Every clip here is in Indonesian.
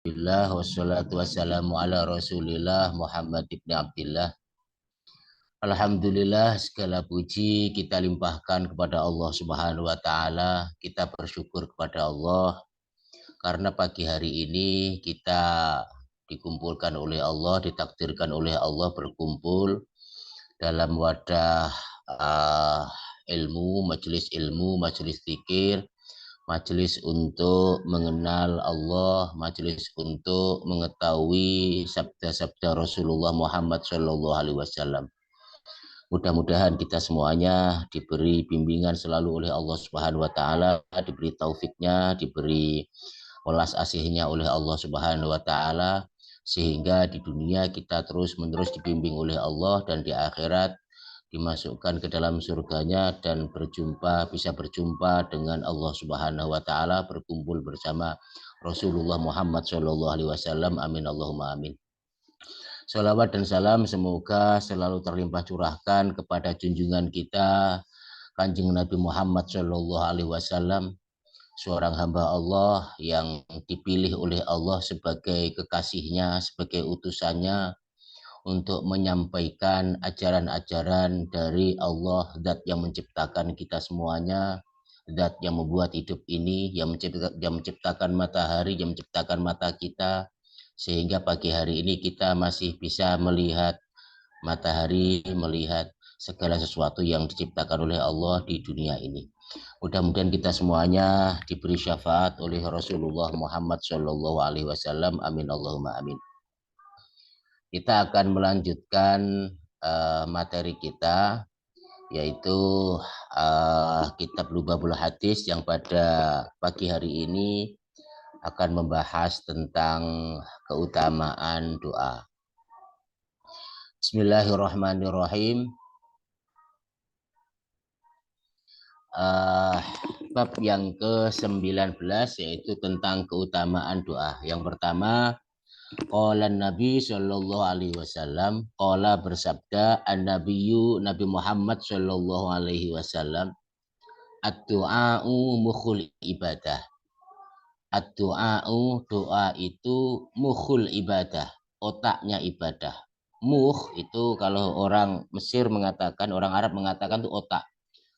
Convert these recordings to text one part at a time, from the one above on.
Alhamdulillah wassalatu wassalamu ala Rasulillah Muhammad ibn Abdillah. Alhamdulillah segala puji kita limpahkan kepada Allah Subhanahu wa taala. Kita bersyukur kepada Allah karena pagi hari ini kita dikumpulkan oleh Allah, ditakdirkan oleh Allah berkumpul dalam wadah ilmu, majelis zikir, majelis untuk mengenal Allah, majelis untuk mengetahui sabda-sabda Rasulullah Muhammad Shallallahu Alaihi Wasallam. Mudah-mudahan kita semuanya diberi bimbingan selalu oleh Allah Subhanahu Wa Taala, diberi taufiknya, diberi welas asihnya oleh Allah Subhanahu Wa Taala, sehingga di dunia kita terus-menerus dibimbing oleh Allah dan di akhirat dimasukkan ke dalam surganya dan bisa berjumpa dengan Allah Subhanahu wa taala, berkumpul bersama Rasulullah Muhammad Shallallahu alaihi wasallam. Amin Allahumma amin. Salawat dan salam semoga selalu terlimpah curahkan kepada junjungan kita Kanjeng Nabi Muhammad Shallallahu alaihi wasallam, seorang hamba Allah yang dipilih oleh Allah sebagai kekasihnya, sebagai utusannya, untuk menyampaikan ajaran-ajaran dari Allah, zat yang menciptakan kita semuanya, zat yang membuat hidup ini, yang menciptakan matahari, yang menciptakan mata kita, sehingga pagi hari ini kita masih bisa melihat matahari, melihat segala sesuatu yang diciptakan oleh Allah di dunia ini. Mudah-mudahan kita semuanya diberi syafaat oleh Rasulullah Muhammad Shallallahu Alaihi Wasallam. Amin Allahumma amin. Kita akan melanjutkan materi kita, yaitu kitab Lubabul Hadis, yang pada pagi hari ini akan membahas tentang keutamaan doa. Bismillahirrahmanirrahim. Bab yang ke-19 yaitu tentang keutamaan doa. Yang pertama, qala Nabi sallallahu alaihi wasallam, qala bersabda an-nabiyyu Nabi Muhammad sallallahu alaihi wasallam, ad-du'a'u mukhul ibadah. Ad-du'a'u, doa itu mukhul ibadah, otaknya ibadah. Muh itu kalau orang Mesir mengatakan, orang Arab mengatakan itu otak.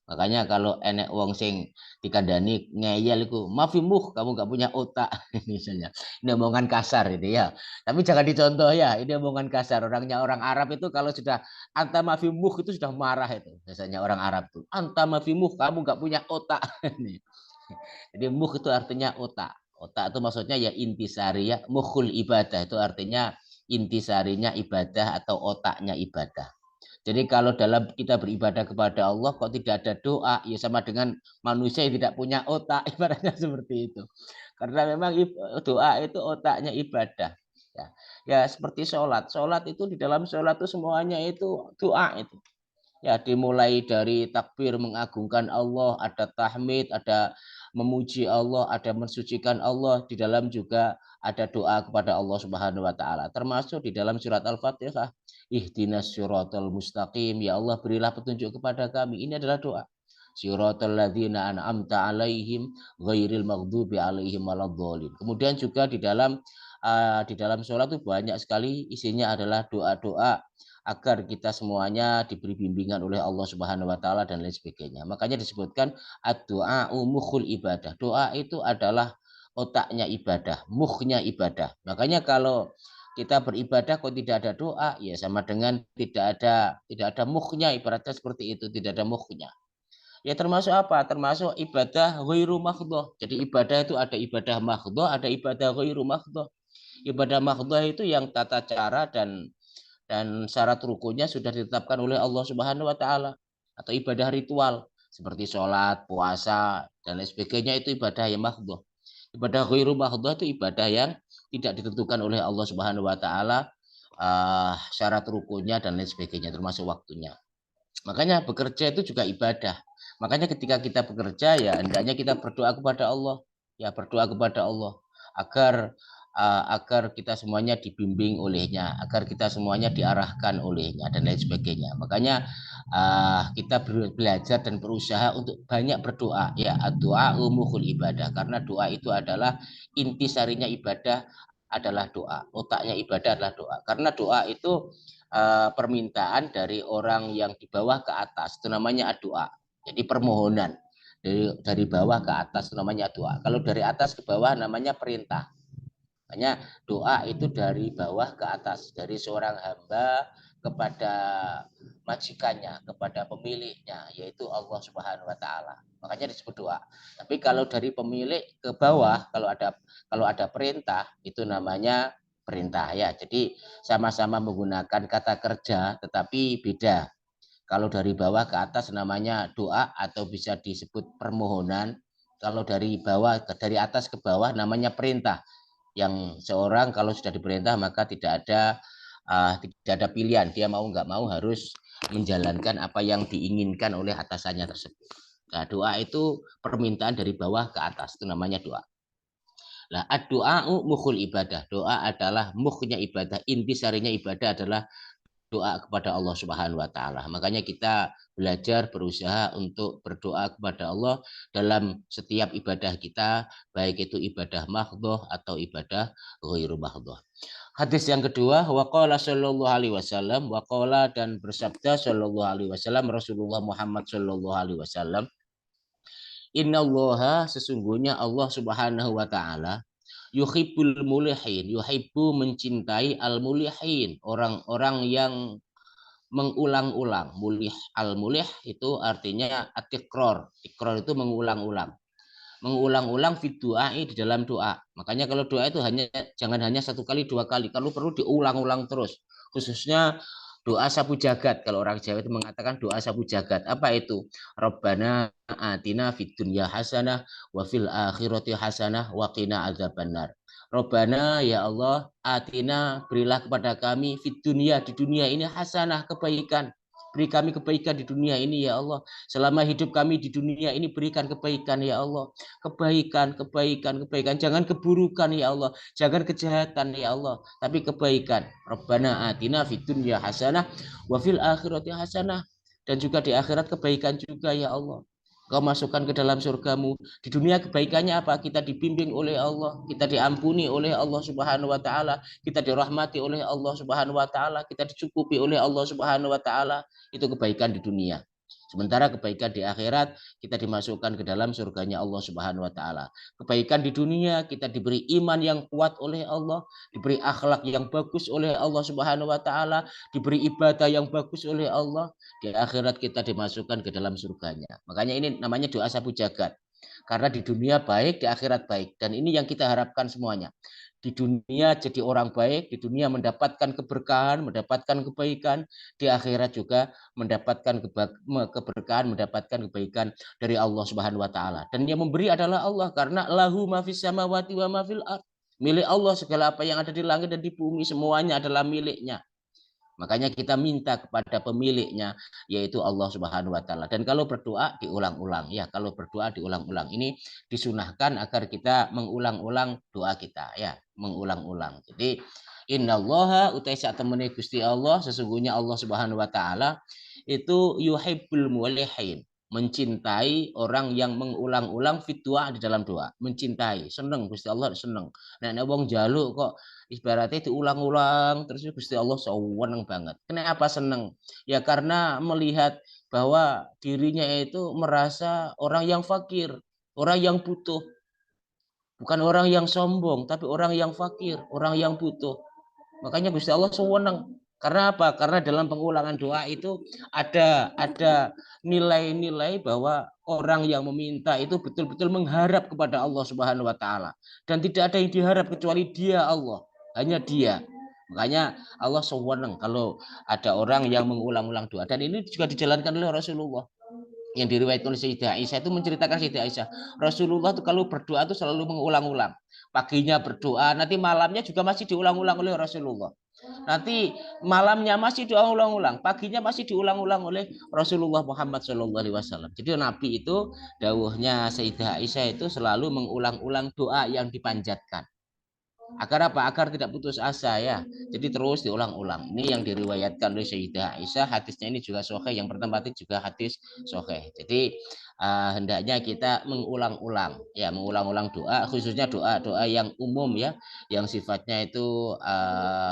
Makanya kalau enek wong sing dikandani ngeyel iku, mafi muh, kamu gak punya otak misalnya. Ini omongan kasar itu ya. Tapi jangan dicontoh ya, ini omongan kasar. Orang Arab itu kalau sudah anta mafi muh itu sudah marah itu. Biasanya orang Arab tuh, anta mafi muh, kamu gak punya otak. Jadi muh itu artinya otak. Otak itu maksudnya ya intisari, ya mukhul ibadah itu artinya intisarinya ibadah atau otaknya ibadah. Jadi kalau dalam kita beribadah kepada Allah kok tidak ada doa, ya sama dengan manusia yang tidak punya otak, ibaratnya seperti itu. Karena memang doa itu otaknya ibadah. Ya, ya seperti sholat. Sholat itu di dalam sholat itu semuanya itu doa itu. Ya dimulai dari takbir mengagungkan Allah, ada tahmid, ada memuji Allah, ada mensucikan Allah, di dalam juga ada doa kepada Allah Subhanahu wa taala. Termasuk di dalam surat Al-Fatihah, ihdinas syiratal mustaqim, ya Allah berilah petunjuk kepada kami. Ini adalah doa. Syiratal ladzina an'amta alaihim ghairil maghdubi alaihim waladdallin. Kemudian juga di dalam sholat itu banyak sekali isinya adalah doa-doa agar kita semuanya diberi bimbingan oleh Allah Subhanahu wa taala dan lain sebagainya. Makanya disebutkan ad-du'a'u mukhul ibadah. Doa itu adalah otaknya ibadah, mukhnya ibadah. Makanya kalau kita beribadah kok tidak ada doa, ya sama dengan tidak ada mukhnya, ibaratnya seperti itu, tidak ada mukhnya. Ya termasuk apa? Termasuk ibadah ghairu makhdhah. Jadi ibadah itu ada ibadah makhdhah, ada ibadah ghairu makhdhah. Ibadah makhdhah itu yang tata cara dan syarat rukunnya sudah ditetapkan oleh Allah Subhanahu wa taala, atau ibadah ritual seperti sholat, puasa dan lain sebagainya, itu ibadah yang makhdhah. Ibadah ghairu makhdhah itu ibadah yang tidak ditentukan oleh Allah Subhanahu wa taala syarat rukunnya dan lain sebagainya, termasuk waktunya. Makanya bekerja itu juga ibadah. Makanya ketika kita bekerja ya hendaknya kita berdoa kepada Allah, ya berdoa kepada Allah agar kita semuanya dibimbing olehnya, agar kita semuanya diarahkan olehnya dan lain sebagainya. Makanya kita belajar dan berusaha untuk banyak berdoa, ya doa umuhul ibadah, karena doa itu adalah intisarinya ibadah, adalah doa. Otaknya ibadah adalah doa. Karena doa itu permintaan dari orang yang di bawah ke atas. Itu namanya doa. Jadi permohonan. Dari bawah ke atas itu namanya doa. Kalau dari atas ke bawah namanya perintah. Makanya doa itu dari bawah ke atas. Dari seorang hamba kepada majikannya, kepada pemiliknya, yaitu Allah Subhanahu wa taala. Makanya disebut doa. Tapi kalau dari pemilik ke bawah, kalau ada perintah, itu namanya perintah ya. Jadi sama-sama menggunakan kata kerja tetapi beda. Kalau dari bawah ke atas namanya doa atau bisa disebut permohonan. Kalau dari atas ke bawah namanya perintah. Yang seorang kalau sudah diperintah maka tidak ada pilihan, dia mau nggak mau harus menjalankan apa yang diinginkan oleh atasannya tersebut. Nah, doa itu permintaan dari bawah ke atas, itu namanya doa. Nah, doa mukhul ibadah. Doa adalah mukhnya ibadah, intisarinya ibadah adalah doa kepada Allah Subhanahu wa taala. Makanya kita belajar berusaha untuk berdoa kepada Allah dalam setiap ibadah kita, baik itu ibadah mahdhah atau ibadah ghairu mahdhah. Hadis yang kedua, waqala sallallahu alaihi wasallam, waqala dan bersabda sallallahu alaihi wasallam Rasulullah Muhammad sallallahu alaihi wasallam, innallaha sesungguhnya Allah Subhanahu wa taala yuhibbul mulihin, yuhibbu mencintai al mulihin, orang-orang yang mengulang-ulang. Mulih itu artinya atikror. Tikror itu mengulang-ulang. Mengulang-ulang fi du'ai di dalam doa. Makanya kalau doa itu jangan hanya satu kali, dua kali. Kalau perlu diulang-ulang terus. Khususnya doa sapu jagat. Kalau orang Jawa itu mengatakan doa sapu jagat. Apa itu? Rabbana atina fid dunya hasanah wa fil akhirati hasanah wa qina adzabannar. Robbana ya Allah, atina berilah kepada kami fit dunia, di dunia ini hasanah, kebaikan. Beri kami kebaikan di dunia ini ya Allah. Selama hidup kami di dunia ini berikan kebaikan ya Allah. Kebaikan, kebaikan, kebaikan. Jangan keburukan ya Allah. Jangan kejahatan ya Allah. Tapi kebaikan. Robbana atina fit dunya hasanah wa fil akhirati hasanah. Dan juga di akhirat kebaikan juga ya Allah. Kau masukkan ke dalam surgamu. Di dunia kebaikannya apa? Kita dibimbing oleh Allah, kita diampuni oleh Allah Subhanahu wa taala, kita dirahmati oleh Allah Subhanahu wa taala, kita dicukupi oleh Allah Subhanahu wa taala. Itu kebaikan di dunia. Sementara kebaikan di akhirat kita dimasukkan ke dalam surganya Allah Subhanahu wa taala. Kebaikan di dunia kita diberi iman yang kuat oleh Allah, diberi akhlak yang bagus oleh Allah Subhanahu wa taala, diberi ibadah yang bagus oleh Allah. Di akhirat kita dimasukkan ke dalam surganya. Makanya ini namanya doa sapu jagat. Karena di dunia baik, di akhirat baik. Dan ini yang kita harapkan semuanya. Di dunia jadi orang baik, di dunia mendapatkan keberkahan, mendapatkan kebaikan, di akhirat juga mendapatkan keberkahan, mendapatkan kebaikan dari Allah Subhanahu wa taala. Dan yang memberi adalah Allah, karena lahu ma fis samawati wa ma fil ardh. Milik Allah segala apa yang ada di langit dan di bumi semuanya adalah miliknya. Makanya kita minta kepada pemiliknya, yaitu Allah Subhanahu wa taala. Dan kalau berdoa diulang-ulang ya, kalau berdoa diulang-ulang. Ini disunahkan agar kita mengulang-ulang doa kita ya, mengulang-ulang. Jadi innallaha utai sak temene Gusti Allah, sesungguhnya Allah Subhanahu wa taala itu yuhibbul mulihin, mencintai orang yang mengulang-ulang fit doa di dalam doa, mencintai, seneng Gusti Allah seneng. Nek wong njaluk kok ibaratnya diulang-ulang terus Gusti Allah seneng banget. Kenapa seneng? Ya karena melihat bahwa dirinya itu merasa orang yang fakir, orang yang butuh. Bukan orang yang sombong, tapi orang yang fakir, orang yang butuh. Makanya Gusti Allah seneng. Karena apa? Karena dalam pengulangan doa itu ada nilai-nilai bahwa orang yang meminta itu betul-betul mengharap kepada Allah Subhanahu wa taala, dan tidak ada yang diharap kecuali Dia Allah, hanya Dia. Makanya Allah seneng kalau ada orang yang mengulang-ulang doa, dan ini juga dijalankan oleh Rasulullah. Yang diriwayatkan oleh Sayyidah Aisyah itu menceritakan Sayyidah Aisyah, Rasulullah itu kalau berdoa itu selalu mengulang-ulang. Paginya berdoa, nanti malamnya juga masih diulang-ulang oleh Rasulullah. Nanti malamnya masih diulang-ulang, paginya masih diulang-ulang oleh Rasulullah Muhammad SAW. Jadi Nabi itu, dawuhnya Sayyidah Aisyah itu selalu mengulang-ulang doa yang dipanjatkan. Agar apa? Agar tidak putus asa ya. Jadi terus diulang-ulang. Ini yang diriwayatkan oleh Sayyidah Aisyah. Hadisnya ini juga sahih. Yang pertama itu juga hadis sahih. Jadi hendaknya kita mengulang-ulang ya, mengulang-ulang doa, khususnya doa-doa yang umum ya, yang sifatnya itu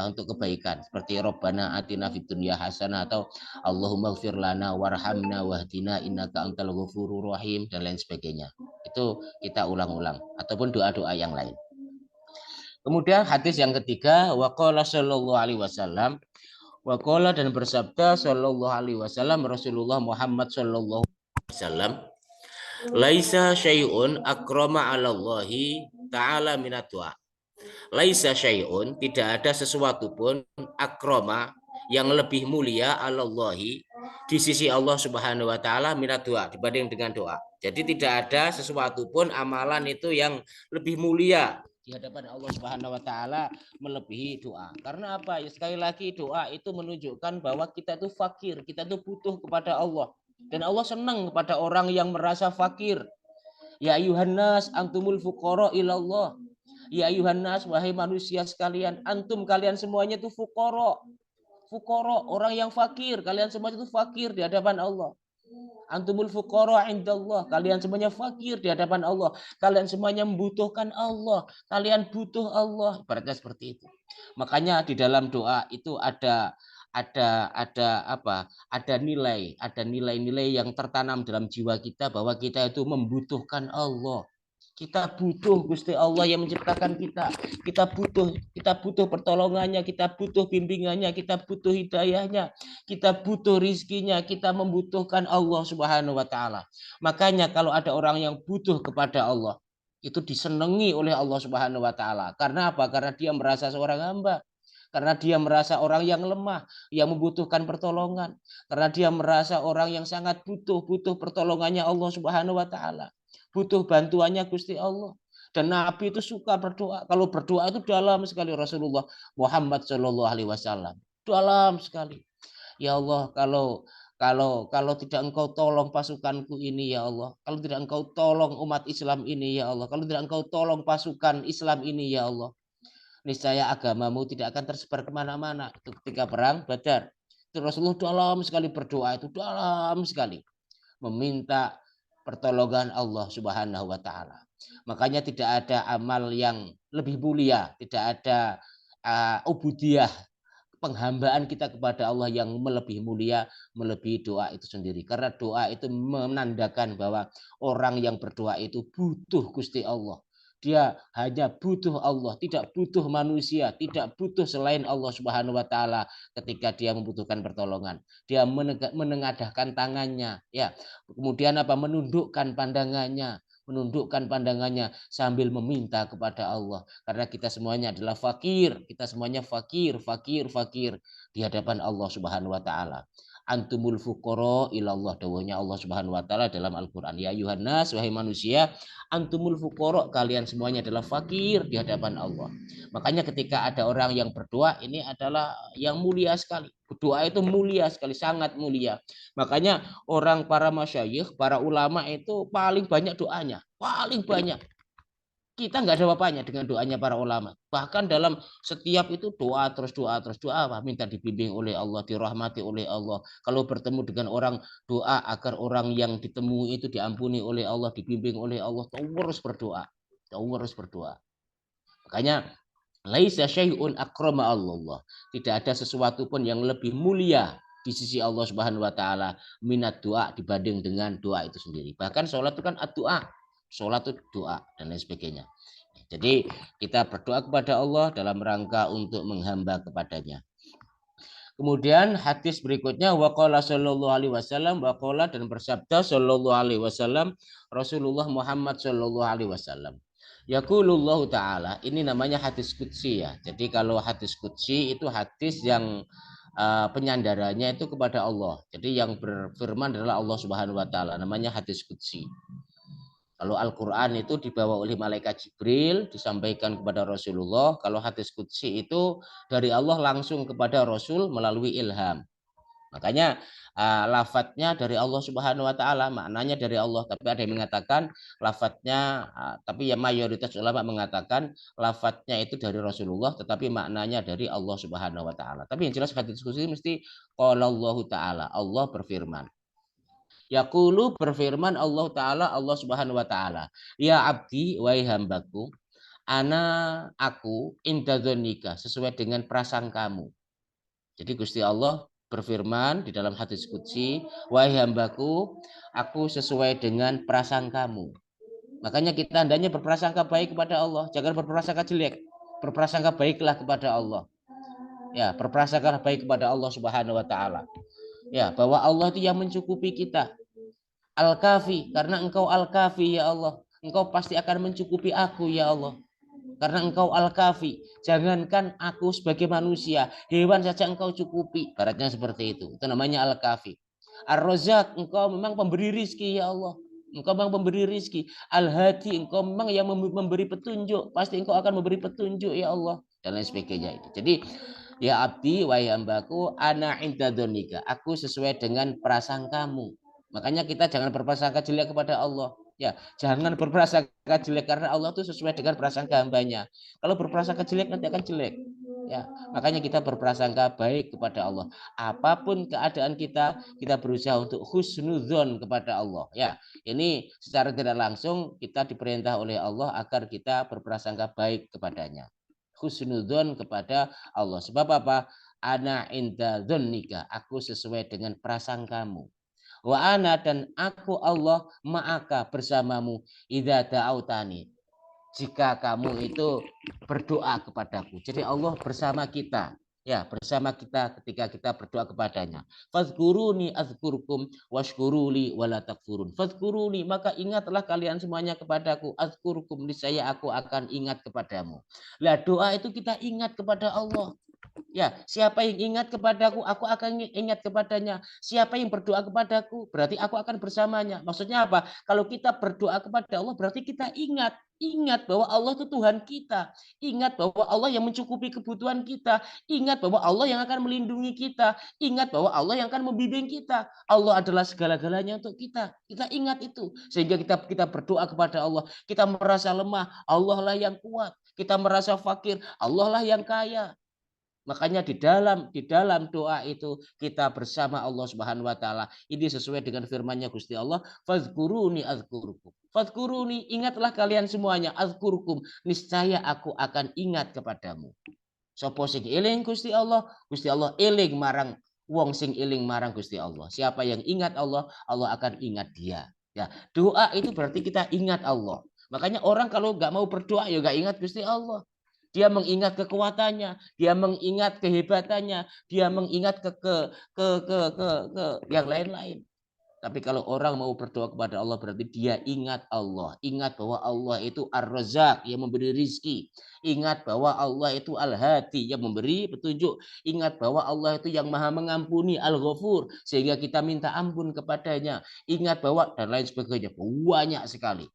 untuk kebaikan seperti Rabbana atina fid dunya hasanah atau Allahumma ighfir lana warhamna wahdina innaka antal ghafurur rahim dan lain sebagainya. Itu kita ulang-ulang ataupun doa-doa yang lain. Kemudian hadis yang ketiga, waqala sallallahu alaihi wasallam, waqala dan bersabda sallallahu alaihi wasallam Rasulullah Muhammad sallallahu alaihi wasallam, laisa syai'un akrama 'ala Allahi ta'ala minat du'a. Laisa syai'un, tidak ada sesuatu pun akrama yang lebih mulia 'ala Allahi di sisi Allah Subhanahu wa taala minat doa dibanding dengan doa. Jadi tidak ada sesuatu pun amalan itu yang lebih mulia di hadapan Allah Subhanahu wa taala melebihi doa. Karena apa? Ya sekali lagi doa itu menunjukkan bahwa kita itu fakir, kita itu butuh kepada Allah. Dan Allah senang kepada orang yang merasa fakir. Ya ayuhan nas antumul fuqara ilallah. Ya ayuhan nas wahai manusia sekalian, antum kalian semuanya itu fuqara. Fuqara, orang yang fakir, kalian semuanya itu fakir di hadapan Allah. Antumul fuqara indallah, kalian semuanya fakir di hadapan Allah. Kalian semuanya membutuhkan Allah, kalian butuh Allah. Ibaratnya seperti itu. Makanya di dalam doa itu ada apa? Ada nilai-nilai yang tertanam dalam jiwa kita bahwa kita itu membutuhkan Allah. Kita butuh Gusti Allah yang menciptakan kita. Kita butuh pertolongannya, kita butuh bimbingannya, kita butuh hidayahnya, kita butuh rizkinya, kita membutuhkan Allah Subhanahu wa taala. Makanya kalau ada orang yang butuh kepada Allah, itu disenangi oleh Allah Subhanahu wa taala. Karena apa? Karena dia merasa seorang hamba. Karena dia merasa orang yang lemah, yang membutuhkan pertolongan. Karena dia merasa orang yang sangat butuh pertolongannya Allah Subhanahu wa taala. Butuh bantuannya Gusti Allah. Dan Nabi itu suka berdoa. Kalau berdoa itu dalam sekali Rasulullah Muhammad Shallallahu Alaihi Wasallam. Dalam sekali. Ya Allah, kalau tidak Engkau tolong pasukanku ini ya Allah, kalau tidak Engkau tolong umat Islam ini ya Allah, kalau tidak Engkau tolong pasukan Islam ini ya Allah, niscaya agamamu tidak akan tersebar kemana-mana. Itu ketika perang Badar. Itu Rasulullah dalam sekali berdoa, itu dalam sekali meminta pertolongan Allah Subhanahu wa taala. Makanya tidak ada amal yang lebih mulia, tidak ada ubudiyah penghambaan kita kepada Allah yang melebihi mulia, melebihi doa itu sendiri. Karena doa itu menandakan bahwa orang yang berdoa itu butuh Gusti Allah. Dia hanya butuh Allah, tidak butuh manusia, tidak butuh selain Allah Subhanahu wa taala ketika dia membutuhkan pertolongan. Dia menengadahkan tangannya, ya. Kemudian apa? Menundukkan pandangannya sambil meminta kepada Allah. Karena kita semuanya adalah fakir, kita semuanya fakir di hadapan Allah Subhanahu wa taala. Antumul fuqara ilallah, dawuhnya Allah Subhanahu wa taala dalam Al-Qur'an. Ya ayuhan nas, wahai manusia, antumul fuqara, kalian semuanya adalah fakir di hadapan Allah. Makanya ketika ada orang yang berdoa, ini adalah yang mulia sekali. Doa itu mulia sekali, sangat mulia. Makanya orang para masyayikh, para ulama itu paling banyak doanya, paling banyak. Kita nggak ada apa-apanya dengan doanya para ulama. Bahkan dalam setiap itu doa terus apa? Minta dibimbing oleh Allah, dirahmati oleh Allah. Kalau bertemu dengan orang, doa agar orang yang ditemui itu diampuni oleh Allah, dibimbing oleh Allah. Terus berdoa, terus berdoa. Makanya laisa syai'un akrama Allah. Tidak ada sesuatu pun yang lebih mulia di sisi Allah Subhanahu wa taala minat doa dibanding dengan doa itu sendiri. Bahkan sholat itu kan doa. Sholat itu doa dan lain sebagainya. Jadi kita berdoa kepada Allah dalam rangka untuk menghamba kepadanya. Kemudian hadis berikutnya waqala sallallahu alaihi wasallam, waqala dan bersabda sallallahu alaihi wasallam Rasulullah Muhammad sallallahu alaihi wasallam. Yaqulullahu taala, ini namanya hadis qudsi ya. Jadi kalau hadis qudsi itu hadis yang penyandarannya itu kepada Allah. Jadi yang berfirman adalah Allah Subhanahu wa taala, namanya hadis qudsi. Kalau Al-Quran itu dibawa oleh malaikat Jibril, disampaikan kepada Rasulullah. Kalau hadis qudsi itu dari Allah langsung kepada Rasul melalui ilham. Makanya lafadznya dari Allah Subhanahu wa taala, maknanya dari Allah, tapi ada yang mengatakan lafadznya tapi ya mayoritas ulama mengatakan lafadznya itu dari Rasulullah tetapi maknanya dari Allah Subhanahu wa taala. Tapi yang jelas hadis diskusi mesti qala Allah taala, Allah berfirman. Yaqulu berfirman Allah taala, Allah Subhanahu wa taala, ya abdi wahai hambaku, ana aku indadzonika sesuai dengan prasangkamu. Jadi Gusti Allah berfirman di dalam hadis qudsi, wahai hambaku, aku sesuai dengan prasangkamu. Makanya kita hendaknya berprasangka baik kepada Allah, jangan berprasangka jelek. Berprasangka baiklah kepada Allah. Ya, berprasangka baik kepada Allah Subhanahu wa taala. Ya, bahwa Allah itu yang mencukupi kita. Al-Kafi, karena Engkau Al-Kafi ya Allah. Engkau pasti akan mencukupi aku ya Allah. Karena Engkau Al-Kafi. Jangankan aku sebagai manusia, hewan saja Engkau cukupi. Baratnya seperti itu. Itu namanya Al-Kafi. Ar-Razak, Engkau memang pemberi rizki ya Allah. Engkau memang pemberi rizki. Al-Hadi, Engkau memang yang memberi petunjuk. Pasti Engkau akan memberi petunjuk ya Allah. Dan lain sebagainya itu. Jadi ya abdi wahai hambaku, ana inda dzonika, aku sesuai dengan prasangkamu. Makanya kita jangan berprasangka jelek kepada Allah. Ya, jangan berprasangka jelek karena Allah itu sesuai dengan prasangka hambanya. Kalau berprasangka jelek nanti akan jelek. Ya, makanya kita berprasangka baik kepada Allah. Apapun keadaan kita berusaha untuk husnudzon kepada Allah. Ya, ini secara tidak langsung kita diperintah oleh Allah agar kita berprasangka baik kepadanya. Husnudzon kepada Allah. Sebab apa? Ana inda dzonnika, aku sesuai dengan prasangkamu. Wa ana dan aku Allah ma'aka bersamamu idza da'autani, jika kamu itu berdoa kepadaku. Jadi Allah bersama kita. Ya, bersama kita ketika kita berdoa kepadanya. Fadhkuruni azkurkum washkuruli wala takfurun. Fadhkuruni, maka ingatlah kalian semuanya kepadaku. Azkurkum, niscaya aku akan ingat kepadamu. Lah doa itu kita ingat kepada Allah. Ya, siapa yang ingat kepadaku, aku akan ingat kepadanya. Siapa yang berdoa kepadaku, berarti aku akan bersamanya. Maksudnya apa? Kalau kita berdoa kepada Allah, berarti kita ingat bahwa Allah itu Tuhan kita. Ingat bahwa Allah yang mencukupi kebutuhan kita. Ingat bahwa Allah yang akan melindungi kita. Ingat bahwa Allah yang akan membimbing kita. Allah adalah segala-galanya untuk kita. Kita ingat itu. Sehingga kita berdoa kepada Allah. Kita merasa lemah, Allah lah yang kuat. Kita merasa fakir, Allah lah yang kaya. Makanya di dalam doa itu kita bersama Allah Subhanahu wa taala. Ini sesuai dengan firman-Nya Gusti Allah, fazkuruni azkurukum. Fazkuruni, ingatlah kalian semuanya, azkurukum, niscaya aku akan ingat kepadamu. Sapa sing eling Gusti Allah eling marang wong sing eling marang Gusti Allah. Siapa yang ingat Allah, Allah akan ingat dia. Ya, doa itu berarti kita ingat Allah. Makanya orang kalau nggak mau berdoa ya nggak ingat Gusti Allah. Dia mengingat kekuatannya, dia mengingat kehebatannya, dia mengingat ke yang lain-lain. Tapi kalau orang mau berdoa kepada Allah berarti dia ingat Allah. Ingat bahwa Allah itu Ar-Razzaq yang memberi rizki. Ingat bahwa Allah itu Al-Hadi yang memberi petunjuk. Ingat bahwa Allah itu yang maha mengampuni, Al-Ghafur. Sehingga kita minta ampun kepadanya. Ingat bahwa dan lain sebagainya. Banyak sekali.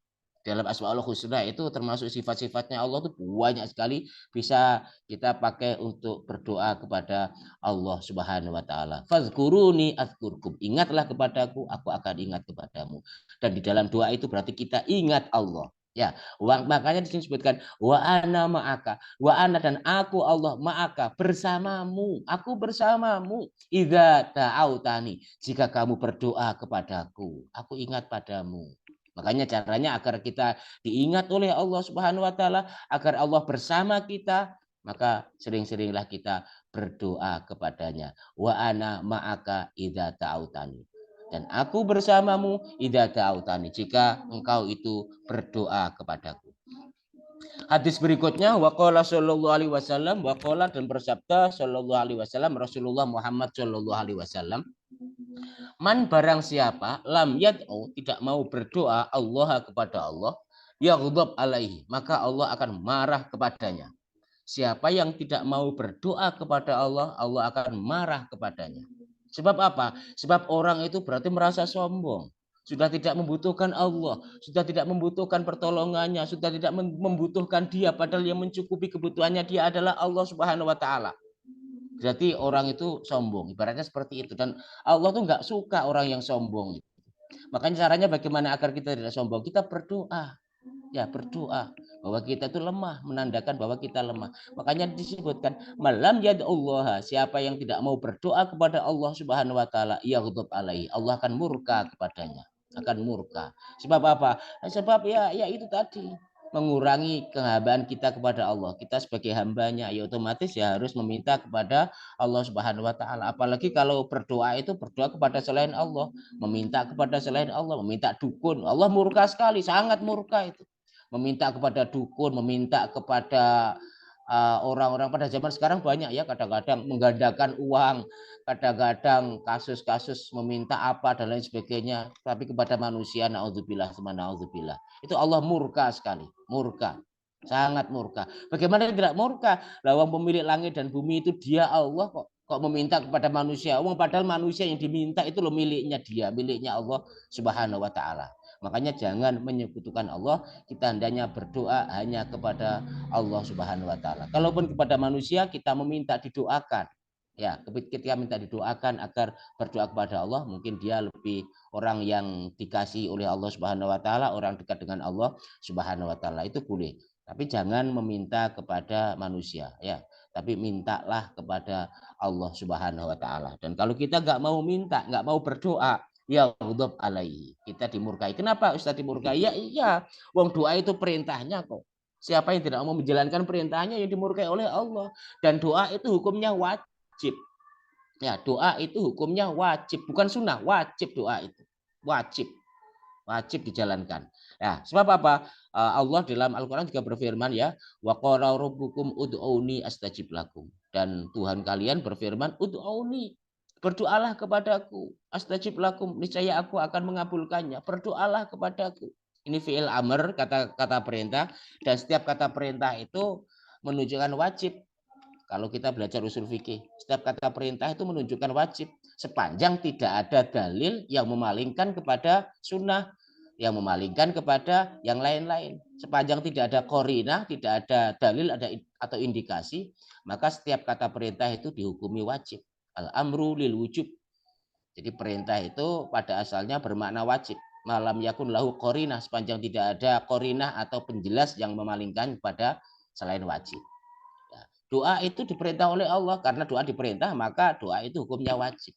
Dalam Asmaul Husna itu termasuk sifat-sifatnya Allah itu banyak sekali bisa kita pakai untuk berdoa kepada Allah Subhanahu wa taala. Fazkuruni azkurkum. Ingatlah kepadaku, aku akan ingat kepadamu. Dan di dalam doa itu berarti kita ingat Allah. Ya, makanya di sini disebutkan wa ana ma'aka, wa ana dan aku Allah ma'aka bersamamu, aku bersamamu. Idza ta'autani, jika kamu berdoa kepadaku, aku ingat padamu. Makanya caranya agar kita diingat oleh Allah Subhanahu wa taala, agar Allah bersama kita, maka sering-seringlah kita berdoa kepadanya. Wa ana ma'aka idza ta'autani. Dan aku bersamamu idza ta'autani, jika engkau itu berdoa kepadaku. Hadis berikutnya waqala sallallahu alaihi wasallam, waqala dan bersabda sallallahu alaihi wasallam Rasulullah Muhammad sallallahu alaihi wasallam, man barang siapa lam yad'u tidak mau berdoa Allah kepada Allah, yaghdab alaihi, maka Allah akan marah kepadanya. Siapa yang tidak mau berdoa kepada Allah, Allah akan marah kepadanya. Sebab apa? Sebab orang itu berarti merasa sombong. Sudah tidak membutuhkan Allah, sudah tidak membutuhkan pertolongannya, sudah tidak membutuhkan dia, padahal yang mencukupi kebutuhannya dia adalah Allah Subhanahu wa taala. berarti orang itu sombong. Ibaratnya seperti itu. Dan Allah tuh nggak suka orang yang sombong. Makanya caranya bagaimana agar kita tidak sombong? Kita berdoa. Ya, berdoa bahwa kita itu lemah, menandakan bahwa kita lemah. Makanya disebutkan malam yad'ullah, siapa yang tidak mau berdoa kepada Allah Subhanahu wa taala, yaghdab alaihi, Allah akan murka kepadanya, akan murka. Sebab apa? Sebab ya itu tadi, mengurangi kehambaan kita kepada Allah. Kita sebagai hambanya ya otomatis ya harus meminta kepada Allah Subhanahu wa taala. Apalagi kalau berdoa itu berdoa kepada selain Allah, meminta kepada selain Allah, meminta dukun. Allah murka sekali, sangat murka itu. Meminta kepada dukun, meminta kepada orang-orang pada zaman sekarang banyak ya, kadang-kadang menggandakan uang, kadang-kadang kasus-kasus meminta apa dan lain sebagainya, tapi kepada manusia naudzubillah, naudzubillah. Itu Allah murka sekali, murka. Sangat murka. Bagaimana tidak murka? Lawang pemilik langit dan bumi itu dia Allah kok meminta kepada manusia. Padahal manusia yang diminta itu loh miliknya dia, miliknya Allah Subhanahu wa taala. Makanya jangan menyekutukan Allah, kita hendaknya berdoa hanya kepada Allah Subhanahu wa taala. Kalaupun kepada manusia kita meminta didoakan. Ya, ketika minta didoakan agar berdoa kepada Allah, mungkin dia lebih orang yang dikasih oleh Allah Subhanahu wa taala, orang dekat dengan Allah Subhanahu wa taala, itu boleh. Tapi jangan meminta kepada manusia, ya. Tapi mintalah kepada Allah Subhanahu wa taala. Dan kalau kita nggak mau minta, nggak mau berdoa, ya ghadab alaihi, kita dimurkai. Kenapa Ustaz dimurkai? Ya iya, wong doa itu perintahnya kok. Siapa yang tidak mau menjalankan perintahnya yang dimurkai oleh Allah. Dan doa itu hukumnya wajib. Ya, doa itu hukumnya wajib, bukan sunnah, wajib doa itu. Wajib. Wajib dijalankan. Ya, sebab apa? Allah dalam Al-Qur'an juga berfirman ya, wa qala rabbukum ud'uni astajib lakum. Dan Tuhan kalian berfirman, ud'uni, berdoalah kepadaku, astajib lakum, niscaya aku akan mengabulkannya. Berdoalah kepadaku. Ini fi'il amr, kata perintah, dan setiap kata perintah itu menunjukkan wajib. Kalau kita belajar usul fikih, setiap kata perintah itu menunjukkan wajib. Sepanjang tidak ada dalil yang memalingkan kepada sunnah, yang memalingkan kepada yang lain-lain. Sepanjang tidak ada qarinah, tidak ada dalil atau indikasi, maka setiap kata perintah itu dihukumi wajib. Al-amru lil wujub. Jadi perintah itu pada asalnya bermakna wajib. Malam yakun lahu qarinah, sepanjang tidak ada qarinah atau penjelas yang memalingkan kepada selain wajib. Doa itu diperintah oleh Allah, karena doa diperintah maka doa itu hukumnya wajib.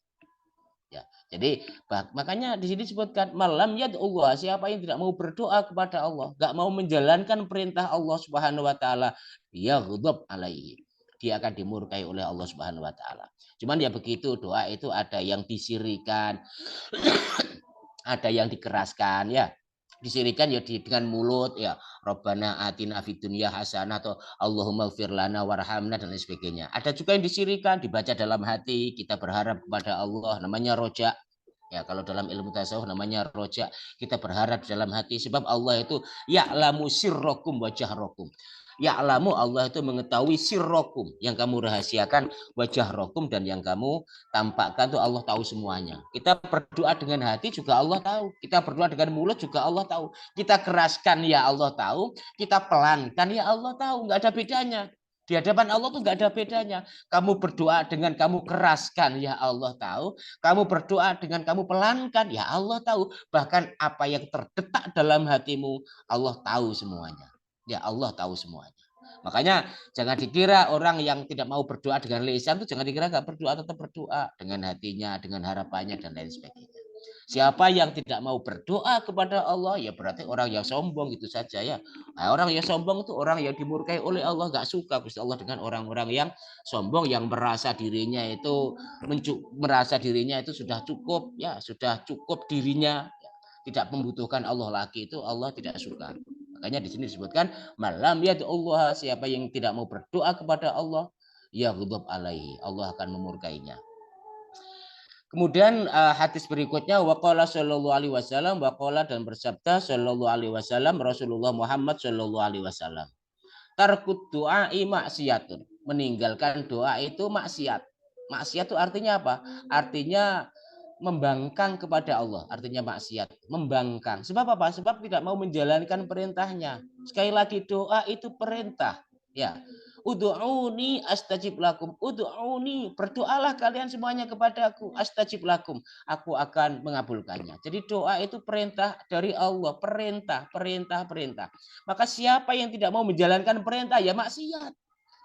Ya, jadi makanya di sini disebutkan malam yad'ullah, siapa yang tidak mau berdoa kepada Allah, nggak mau menjalankan perintah Allah Subhanahu wa taala, yaghdab alaihi, dia akan dimurkai oleh Allah Subhanahu wa taala. Cuman ya begitu, doa itu ada yang disirikan, ada yang dikeraskan ya. Disirikan ya dengan mulut ya, Rabbana atina fid dunya hasanah atau Allahumma ighfir lana warhamna dan lain sebagainya. Ada juga yang disirikan, dibaca dalam hati, kita berharap kepada Allah, namanya roja. Ya, kalau dalam ilmu tasawuf namanya roja, kita berharap dalam hati, sebab Allah itu ya'lamu sirrakum wa jahrakum. Ya'lamu, Allah itu mengetahui sirrakum, yang kamu rahasiakan, wa jahrakum, dan yang kamu tampakkan tuh Allah tahu semuanya. Kita berdoa dengan hati juga Allah tahu. Kita berdoa dengan mulut juga Allah tahu. Kita keraskan ya Allah tahu. Kita pelankan ya Allah tahu. Nggak ada bedanya. Di hadapan Allah tuh nggak ada bedanya. Kamu berdoa dengan kamu keraskan ya Allah tahu. Kamu berdoa dengan kamu pelankan ya Allah tahu. Bahkan apa yang terdetak dalam hatimu Allah tahu semuanya. Ya Allah tahu semuanya. Makanya jangan dikira orang yang tidak mau berdoa dengan lisan itu jangan dikira nggak berdoa, tetap berdoa dengan hatinya, dengan harapannya dan lain sebagainya. Siapa yang tidak mau berdoa kepada Allah ya berarti orang yang sombong, itu saja ya. Nah, orang yang sombong itu orang yang dimurkai oleh Allah, nggak suka Gusti Allah dengan orang-orang yang sombong, yang merasa dirinya itu sudah cukup ya, sudah cukup dirinya, tidak membutuhkan Allah lagi, itu Allah tidak suka. Makanya di sini disebutkan malam ya Allah, siapa yang tidak mau berdoa kepada Allah, ya ghadab alaihi, Allah akan memurkainya. Kemudian hadis berikutnya waqala sallallahu alaihi wasallam, waqala dan bersabda sallallahu alaihi wasallam Rasulullah Muhammad sallallahu alaihi wasallam. Tarkut doa maksiatun, meninggalkan doa itu maksiat. Maksiat itu artinya apa? Artinya membangkang kepada Allah, artinya maksiat, membangkang. Sebab apa? Sebab tidak mau menjalankan perintahnya. Sekali lagi doa itu perintah, ya. Ud'uni astajib lakum. Ud'uni, berdoalah kalian semuanya kepadaku. Astajib lakum, aku akan mengabulkannya. Jadi doa itu perintah dari Allah, perintah, perintah, perintah. Maka siapa yang tidak mau menjalankan perintah ya maksiat.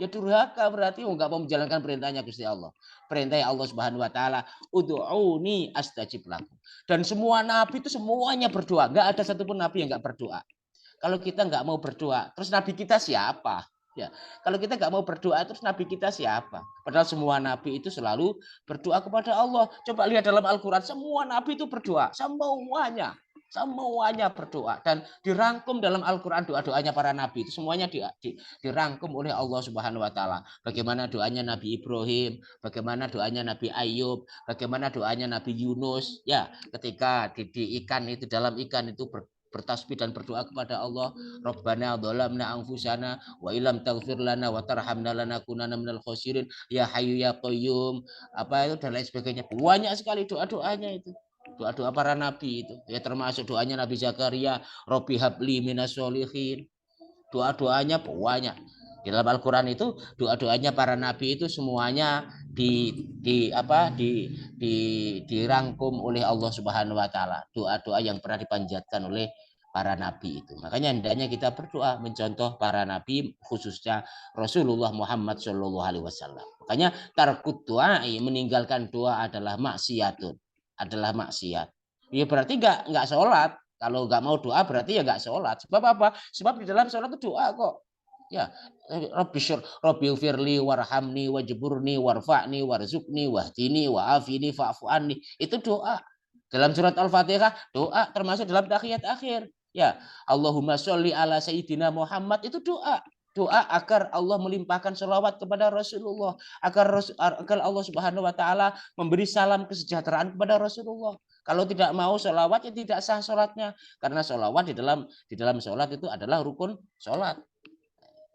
Ya durhaka, berarti enggak mau menjalankan perintahnya Gusti Allah. Perintah Allah Subhanahu wa taala, ud'uni astajib lakum. Dan semua nabi itu semuanya berdoa. Enggak ada satupun nabi yang enggak berdoa. Kalau kita nggak mau berdoa, terus nabi kita siapa? Ya, kalau kita nggak mau berdoa, terus nabi kita siapa? Padahal semua nabi itu selalu berdoa kepada Allah. Coba lihat dalam Al-Quran, semua nabi itu berdoa, semuanya berdoa, dan dirangkum dalam Al-Quran doa-doanya para nabi itu semuanya dirangkum oleh Allah Subhanahu Wa Taala. Bagaimana doanya Nabi Ibrahim, bagaimana doanya Nabi Ayub, bagaimana doanya Nabi Yunus, ya ketika di ikan itu, dalam ikan itu bertasbih dan berdoa kepada Allah, Rabbana dhalamna anfusana wa illam taghfir lana wa tarhamna lanakunanna minal khosirin, ya hayyu ya qayyum, apa itu dan lain sebagainya. Banyak sekali doa-doanya itu. Doa-doa para nabi itu. Ya termasuk doanya Nabi Zakaria, Robbi habli minas sholihin. Doa-doanya banyak. Di dalam Al-Qur'an itu doa-doanya para nabi itu semuanya dirangkum oleh Allah Subhanahu wa taala. Doa-doa yang pernah dipanjatkan oleh para nabi itu. Makanya hendaknya kita berdoa mencontoh para nabi, khususnya Rasulullah Muhammad Shallallahu alaihi wasallam. Makanya tarkut doa, meninggalkan doa adalah maksiatun, adalah maksiat. Ya berarti enggak sholat. Kalau nggak mau doa berarti ya nggak sholat. Sebab apa? Sebab di dalam sholat itu doa kok. Ya, Rabbi firli warhamni wajburni warfa'ni warzukni wahdini wa'afini fa'fu anni. Itu doa. Dalam surat Al-Fatihah doa, termasuk dalam tahiyat akhir. Ya, Allahumma sholli ala sayyidina Muhammad, itu doa. Doa agar Allah melimpahkan sholawat kepada Rasulullah, agar Allah Subhanahu wa taala memberi salam kesejahteraan kepada Rasulullah. Kalau tidak mau sholawat ya tidak sah sholatnya, karena sholawat di dalam sholat itu adalah rukun sholat.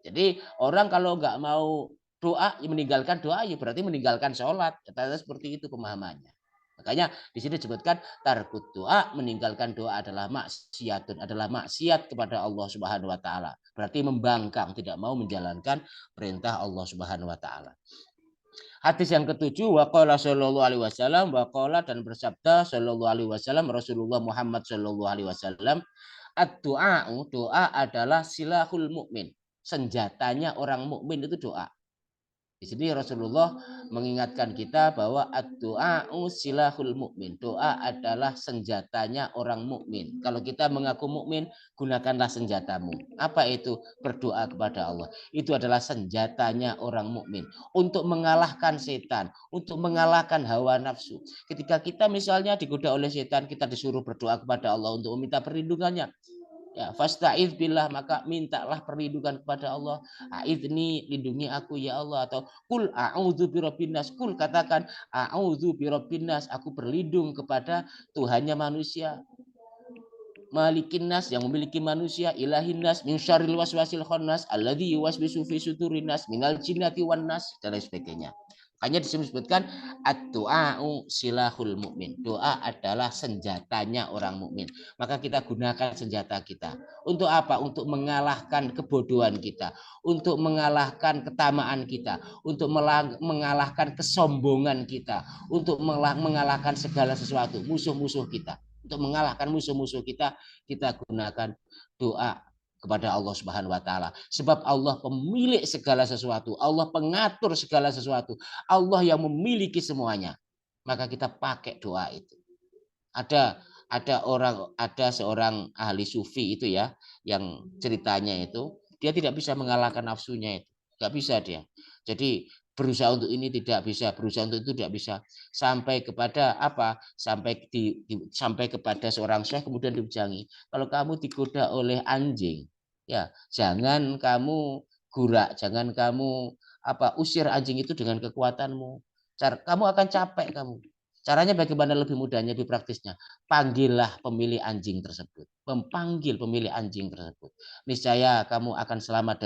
Jadi orang kalau nggak mau doa, meninggalkan doa ya berarti meninggalkan sholat. Kata seperti itu pemahamannya. Makanya di sini disebutkan tarkut doa, meninggalkan doa adalah maksiatun, adalah maksiat kepada Allah Subhanahu wa taala. Berarti membangkang, tidak mau menjalankan perintah Allah Subhanahu wa taala. Hadis yang ketujuh, waqala sallallahu alaihi wasallam, waqala dan bersabda sallallahu alaihi wasallam, Rasulullah Muhammad sallallahu alaihi wasallam, ad-du'a, doa adalah silahul mukmin. Senjatanya orang mukmin itu doa. Di sini Rasulullah mengingatkan kita bahwa ad-du'a'u silahul mukmin. Doa adalah senjatanya orang mukmin. Kalau kita mengaku mukmin, gunakanlah senjatamu. Apa itu? Berdoa kepada Allah. Itu adalah senjatanya orang mukmin untuk mengalahkan setan, untuk mengalahkan hawa nafsu. Ketika kita misalnya digoda oleh setan, kita disuruh berdoa kepada Allah untuk meminta perlindungannya. Ya, fasta'idz billah, maka mintalah perlindungan kepada Allah. A'idzni, lindungi aku ya Allah, atau kul a'udzu birabbin nas, kul katakan a'udzu birabbin nas, aku berlindung kepada Tuhannya manusia. Malikin nas, yang memiliki manusia, ilahin nas, min syarril waswasil khannas alladzi yuwaswisu fi sudurin nas minal jinnati wan nas, dan lain sebagainya. Makanya disebutkan ad-du'a'u silahul mukmin. Doa adalah senjatanya orang mukmin. Maka kita gunakan senjata kita. Untuk apa? Untuk mengalahkan kebodohan kita, untuk mengalahkan ketamaan kita, untuk mengalahkan kesombongan kita, untuk mengalahkan segala sesuatu, musuh-musuh kita. Untuk mengalahkan musuh-musuh kita gunakan doa kepada Allah Subhanahu wa taala. Sebab Allah pemilik segala sesuatu, Allah pengatur segala sesuatu, Allah yang memiliki semuanya. Maka kita pakai doa itu. Ada seorang ahli sufi itu ya, yang ceritanya itu dia tidak bisa mengalahkan nafsunya itu. Enggak bisa dia. Jadi berusaha untuk ini tidak bisa, berusaha untuk itu tidak bisa, sampai kepada apa? Sampai kepada seorang syekh kemudian diujangi, kalau kamu digoda oleh anjing, ya jangan kamu gurak, jangan kamu usir anjing itu dengan kekuatanmu. Kamu akan capek kamu. Caranya bagaimana lebih mudahnya, lebih praktisnya? Panggillah pemilik anjing tersebut. Memanggil pemilik anjing tersebut. Niscaya kamu akan selamat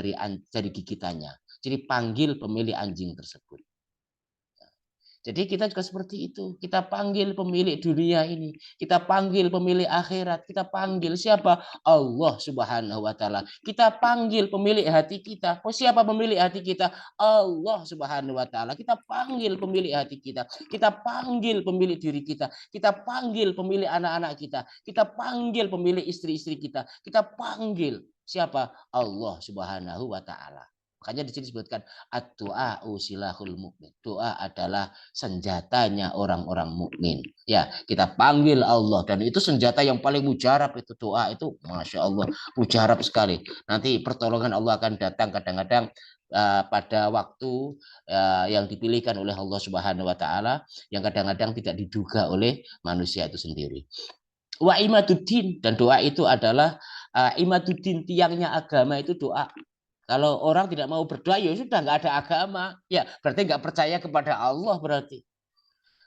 dari gigitannya. Jadi panggil pemilik anjing tersebut. Jadi kita juga seperti itu. Kita panggil pemilik dunia ini. Kita panggil pemilik akhirat. Kita panggil siapa? Allah Subhanahu wa taala. Kita panggil pemilik hati kita. Oh, siapa pemilik hati kita? Allah Subhanahu wa taala. Kita panggil pemilik hati kita. Kita panggil pemilik diri kita. Kita panggil pemilik anak-anak kita. Kita panggil pemilik istri-istri kita. Kita panggil siapa? Allah Subhanahu wa taala. Makanya di sini disebutkan ad-du'a'u silahul mukmin. Doa adalah senjatanya orang-orang mukmin. Ya, kita panggil Allah dan itu senjata yang paling mujarab itu doa itu, masya Allah, mujarab sekali. Nanti pertolongan Allah akan datang kadang-kadang pada waktu yang dipilihkan oleh Allah Subhanahu wa taala yang kadang-kadang tidak diduga oleh manusia itu sendiri. Wa imaduddin, dan doa itu adalah imaduddin, tiangnya agama itu doa. Kalau orang tidak mau berdoa, ya sudah nggak ada agama. Ya, berarti nggak percaya kepada Allah berarti.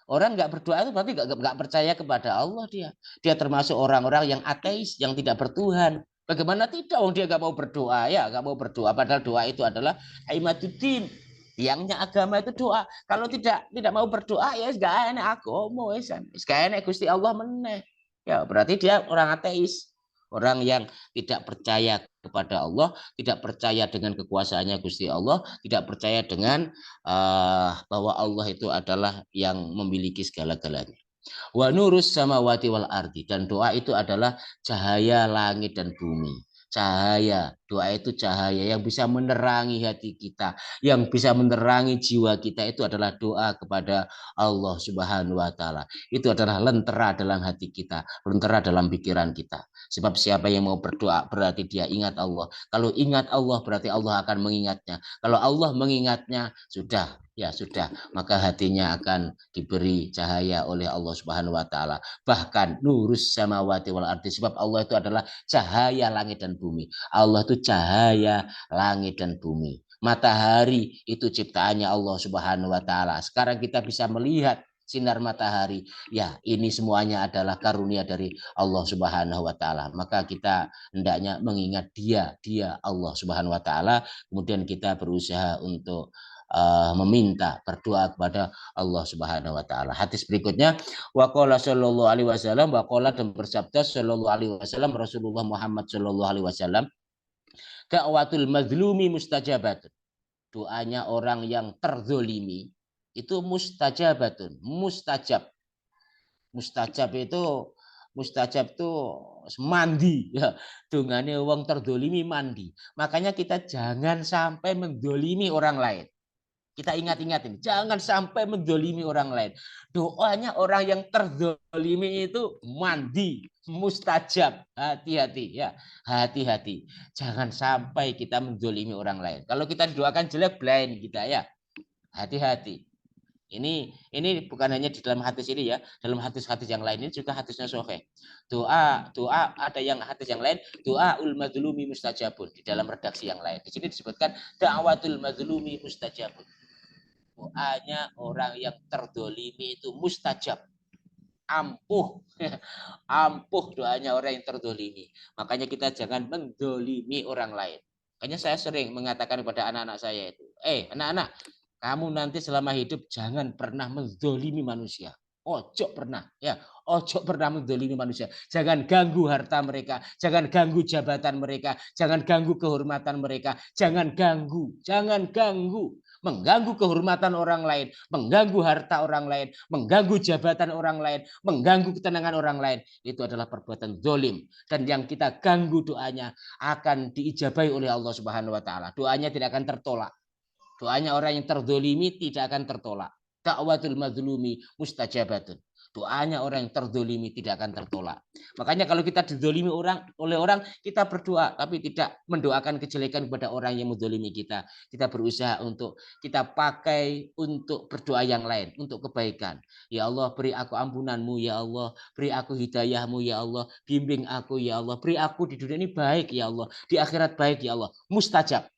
Orang nggak berdoa itu berarti nggak percaya kepada Allah dia. Dia termasuk orang-orang yang ateis, yang tidak bertuhan. Bagaimana tidak? Dia nggak mau berdoa, ya nggak mau berdoa. Padahal doa itu adalah imaduddin. Tiangnya agama itu doa. Kalau tidak mau berdoa, ya nggak enak agama, nggak enak Gusti Allah meneh. Ya berarti dia orang ateis. Orang yang tidak percaya kepada Allah, tidak percaya dengan kekuasaannya Gusti Allah, tidak percaya dengan bahwa Allah itu adalah yang memiliki segala-galanya. Wa nurus samawati wal ardi, dan doa itu adalah cahaya langit dan bumi. Cahaya, doa itu cahaya yang bisa menerangi hati kita, yang bisa menerangi jiwa kita, itu adalah doa kepada Allah Subhanahu wa taala. Itu adalah lentera dalam hati kita, lentera dalam pikiran kita. Sebab siapa yang mau berdoa berarti dia ingat Allah. Kalau ingat Allah berarti Allah akan mengingatnya. Kalau Allah mengingatnya, sudah, ya sudah, maka hatinya akan diberi cahaya oleh Allah Subhanahu wa taala. Bahkan nurus samawati wal ardi, sebab Allah itu adalah cahaya langit dan bumi. Allah itu cahaya langit dan bumi. Matahari itu ciptaannya Allah Subhanahu wa taala. Sekarang kita bisa melihat sinar matahari. Ya, ini semuanya adalah karunia dari Allah Subhanahu wa taala. Maka kita hendaknya mengingat dia Allah Subhanahu wa taala, kemudian kita berusaha untuk meminta, berdoa kepada Allah Subhanahu wa taala. Hadis berikutnya, waqala sallallahu alaihi wasallam, waqala, dan bersabda sallallahu alaihi wasallam, Rasulullah Muhammad sallallahu alaihi wasallam, da'watul mazlumi mustajabatun. Doanya orang yang terzolimi itu mustajabatun, mustajab. Mustajab itu mandi, ya. Dungane wong terdolimi mandi. Makanya kita jangan sampai mendolimi orang lain. Kita ingat-ingat ini, jangan sampai mendolimi orang lain. Doanya orang yang terdolimi itu mandi, mustajab. Hati-hati, ya, hati-hati. Jangan sampai kita mendolimi orang lain. Kalau kita doakan jelek, blind kita, ya. Hati-hati. Ini bukan hanya di dalam hadis ini, ya, dalam hadis-hadis yang lain ini juga hadisnya sahih. Doa ada yang hadis yang lain, doa ul mazlumi mustajabun, di dalam redaksi yang lain. Di sini disebutkan da'watul mazlumi mustajabun. Doanya orang yang terdolimi itu mustajab, ampuh. Ampuh doanya orang yang terdolimi. Makanya kita jangan mendolimi orang lain. Makanya saya sering mengatakan kepada anak-anak saya itu, anak-anak, kamu nanti selama hidup jangan pernah mendolimi manusia. Ojo pernah, ya, ojo pernah mendolimi manusia. Jangan ganggu harta mereka, jangan ganggu jabatan mereka, jangan ganggu kehormatan mereka, jangan ganggu. Mengganggu kehormatan orang lain, mengganggu harta orang lain, mengganggu jabatan orang lain, mengganggu ketenangan orang lain, itu adalah perbuatan zalim. Dan yang kita ganggu doanya akan diijabahi oleh Allah Subhanahu wa taala. Doanya tidak akan tertolak. Doanya orang yang terdolimi tidak akan tertolak. Da'watul mazlumi mustajabatun. Doanya orang yang terdolimi tidak akan tertolak. Makanya kalau kita didolimi oleh orang, kita berdoa, tapi tidak mendoakan kejelekan kepada orang yang mendolimi kita. Kita berusaha untuk kita pakai untuk berdoa yang lain, untuk kebaikan. Ya Allah, beri aku ampunanmu, ya Allah. Beri aku hidayahmu, ya Allah. Bimbing aku, ya Allah. Beri aku di dunia ini baik, ya Allah. Di akhirat baik, ya Allah. Mustajab.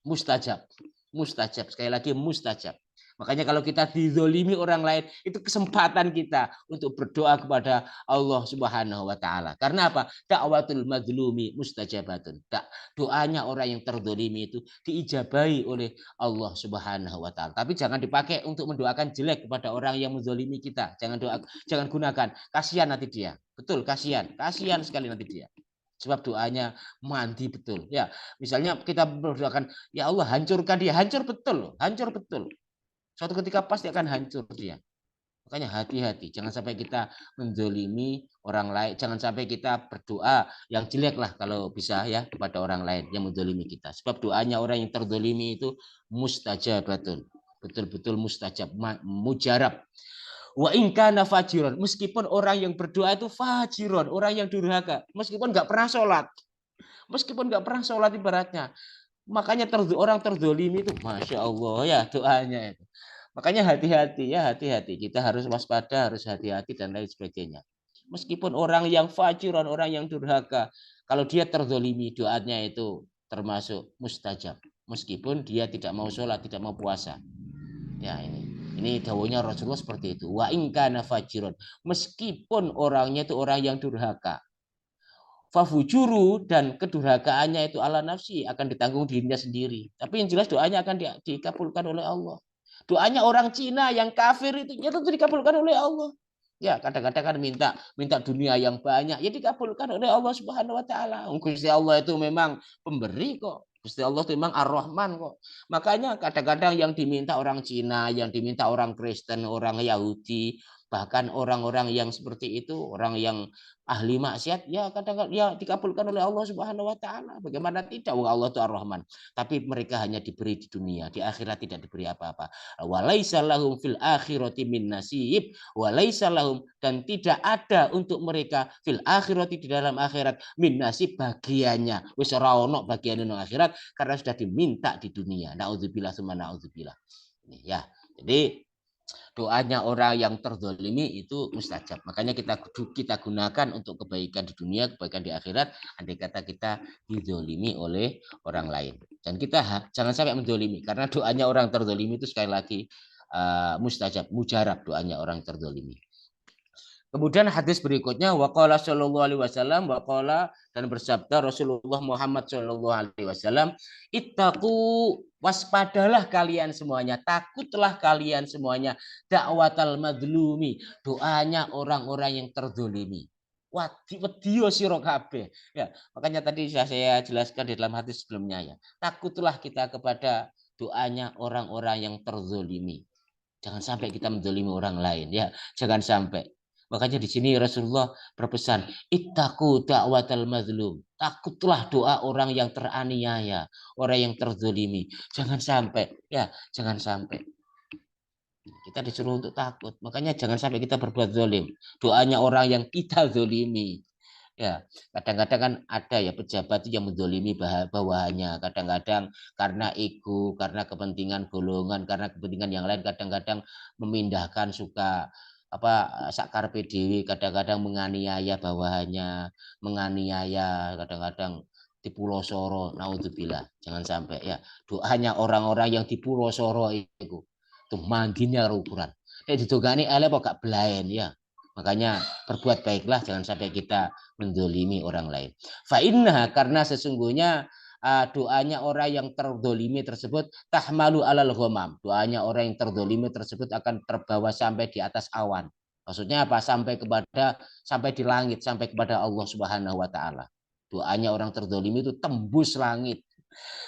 Mustajab. Mustajab. Sekali lagi mustajab. Makanya kalau kita dizolimi orang lain, itu kesempatan kita untuk berdoa kepada Allah Subhanahu wa taala. Karena apa? Da'watul mazlumi mustajabatun. Doanya orang yang terzolimi itu diijabahi oleh Allah Subhanahu wa taala. Tapi jangan dipakai untuk mendoakan jelek kepada orang yang menzolimi kita. Jangan gunakan. Kasihan nanti dia. Betul, kasihan. Kasihan sekali nanti dia. Sebab doanya mandi betul. Ya, misalnya kita berdoakan, ya Allah hancurkan dia, hancur betul, hancur betul. Suatu ketika pasti akan hancur dia. Makanya hati-hati, jangan sampai kita menzolimi orang lain, jangan sampai kita berdoa yang jelek lah kalau bisa ya kepada orang lain yang menzolimi kita. Sebab doanya orang yang terzolimi itu mustajabatun, betul-betul mustajab, mujarab. Wa ingkana fajiron, meskipun orang yang berdoa itu fajiron, orang yang durhaka, meskipun nggak pernah sholat, ibaratnya. Makanya orang terzolimi itu, masya Allah ya doanya itu. Makanya hati-hati ya, hati-hati. Kita harus waspada, harus hati-hati dan lain sebagainya. Meskipun orang yang fajiran, orang yang durhaka, kalau dia terzolimi, doanya itu termasuk mustajab. Meskipun dia tidak mau sholat, tidak mau puasa. Ya ini dawuhnya Rasulullah seperti itu. Wa in kana fajiran, meskipun orangnya itu orang yang durhaka. Fafujuru, dan kedurhakaannya itu ala nafsi, akan ditanggung dirinya sendiri. Tapi yang jelas doanya akan dikabulkan oleh Allah. Doanya orang Cina yang kafir itu ya tentu dikabulkan oleh Allah. Ya kadang-kadang kan minta dunia yang banyak, ya dikabulkan oleh Allah Subhanahu wa taala. Gusti Allah itu memang pemberi kok. Gusti Allah itu memang Ar-Rahman kok. Makanya kadang-kadang yang diminta orang Cina, yang diminta orang Kristen, orang Yahudi, bahkan orang-orang yang seperti itu, orang yang ahli maksiat, ya kadang-kadang ya dikabulkan oleh Allah Subhanahu wa taala. Bagaimana tidak? Allah itu Ar-Rahman. Tapi mereka hanya diberi di dunia, di akhirat tidak diberi apa-apa. Walaisa lahum fil akhirati min nasib, walaisa lahum, dan tidak ada untuk mereka fil akhirati, di dalam akhirat, min nasib, bagiannya. Wis ora ono bagiane nang akhirat karena sudah diminta di dunia. Nauzubillah summa nauzubillah. Ya. Jadi doanya orang yang terzolimi itu mustajab. Makanya kita gunakan untuk kebaikan di dunia, kebaikan di akhirat. Andai kata kita dizolimi oleh orang lain. Dan kita jangan sampai menzolimi. Karena doanya orang terzolimi itu sekali lagi mustajab, mujarab doanya orang terzolimi. Kemudian hadis berikutnya waqala sallallahu alaihi wasallam, waqala, dan bersabda Rasulullah Muhammad sallallahu alaihi wasallam, ittaqu, waspadalah kalian semuanya, takutlah kalian semuanya, dakwatal madlumi, doanya orang-orang yang terzolimi. Wadiyo sira kabeh. Ya, makanya tadi saya jelaskan di dalam hadis sebelumnya ya. Takutlah kita kepada doanya orang-orang yang terzolimi. Jangan sampai kita menzolimi orang lain ya, jangan sampai. Makanya di sini Rasulullah berpesan, ittaqu da'watal mazlum. Takutlah doa orang yang teraniaya, orang yang terzolimi. Jangan sampai, ya, jangan sampai. Kita disuruh untuk takut. Makanya jangan sampai kita berbuat zolim. Doanya orang yang kita zolimi. Ya, kadang-kadang kan ada ya pejabat yang menzolimi bawahannya. Kadang-kadang karena ego, karena kepentingan golongan, karena kepentingan yang lain. Kadang-kadang memindahkan suka sakar PDW, kadang-kadang menganiaya bawahannya, menganiaya, kadang-kadang di Pulau Soro, naudzubillah, jangan sampai ya. Doanya orang-orang yang di Pulau Soro itu mandinya ukuran. Didogani elek kok gak belain ya. Makanya berbuat baiklah, jangan sampai kita mendolimi orang lain. Fa inna, karena sesungguhnya doanya orang yang terdolimi tersebut tahmalu alal ghamam. Doanya orang yang terdolimi tersebut akan terbawa sampai di atas awan. Maksudnya apa? Sampai di langit, sampai kepada Allah Subhanahu wa taala. Doanya orang terdolimi itu tembus langit.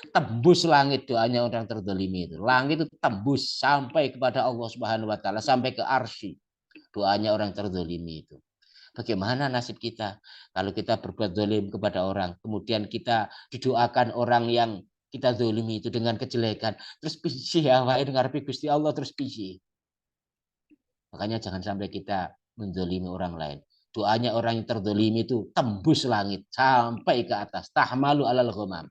Tembus langit doanya orang terdolimi itu. Langit itu tembus sampai kepada Allah Subhanahu wa taala, sampai ke arsy. Doanya orang terdolimi itu. Bagaimana nasib kita kalau kita berbuat dolim kepada orang, kemudian kita didoakan orang yang kita dolimi itu dengan kejelekan, terus pisih awake ngarepe Gusti Allah terus pisih. Makanya jangan sampai kita mendolimi orang lain. Doanya orang yang terdolimi itu tembus langit sampai ke atas. Tahmalu alal ghamam.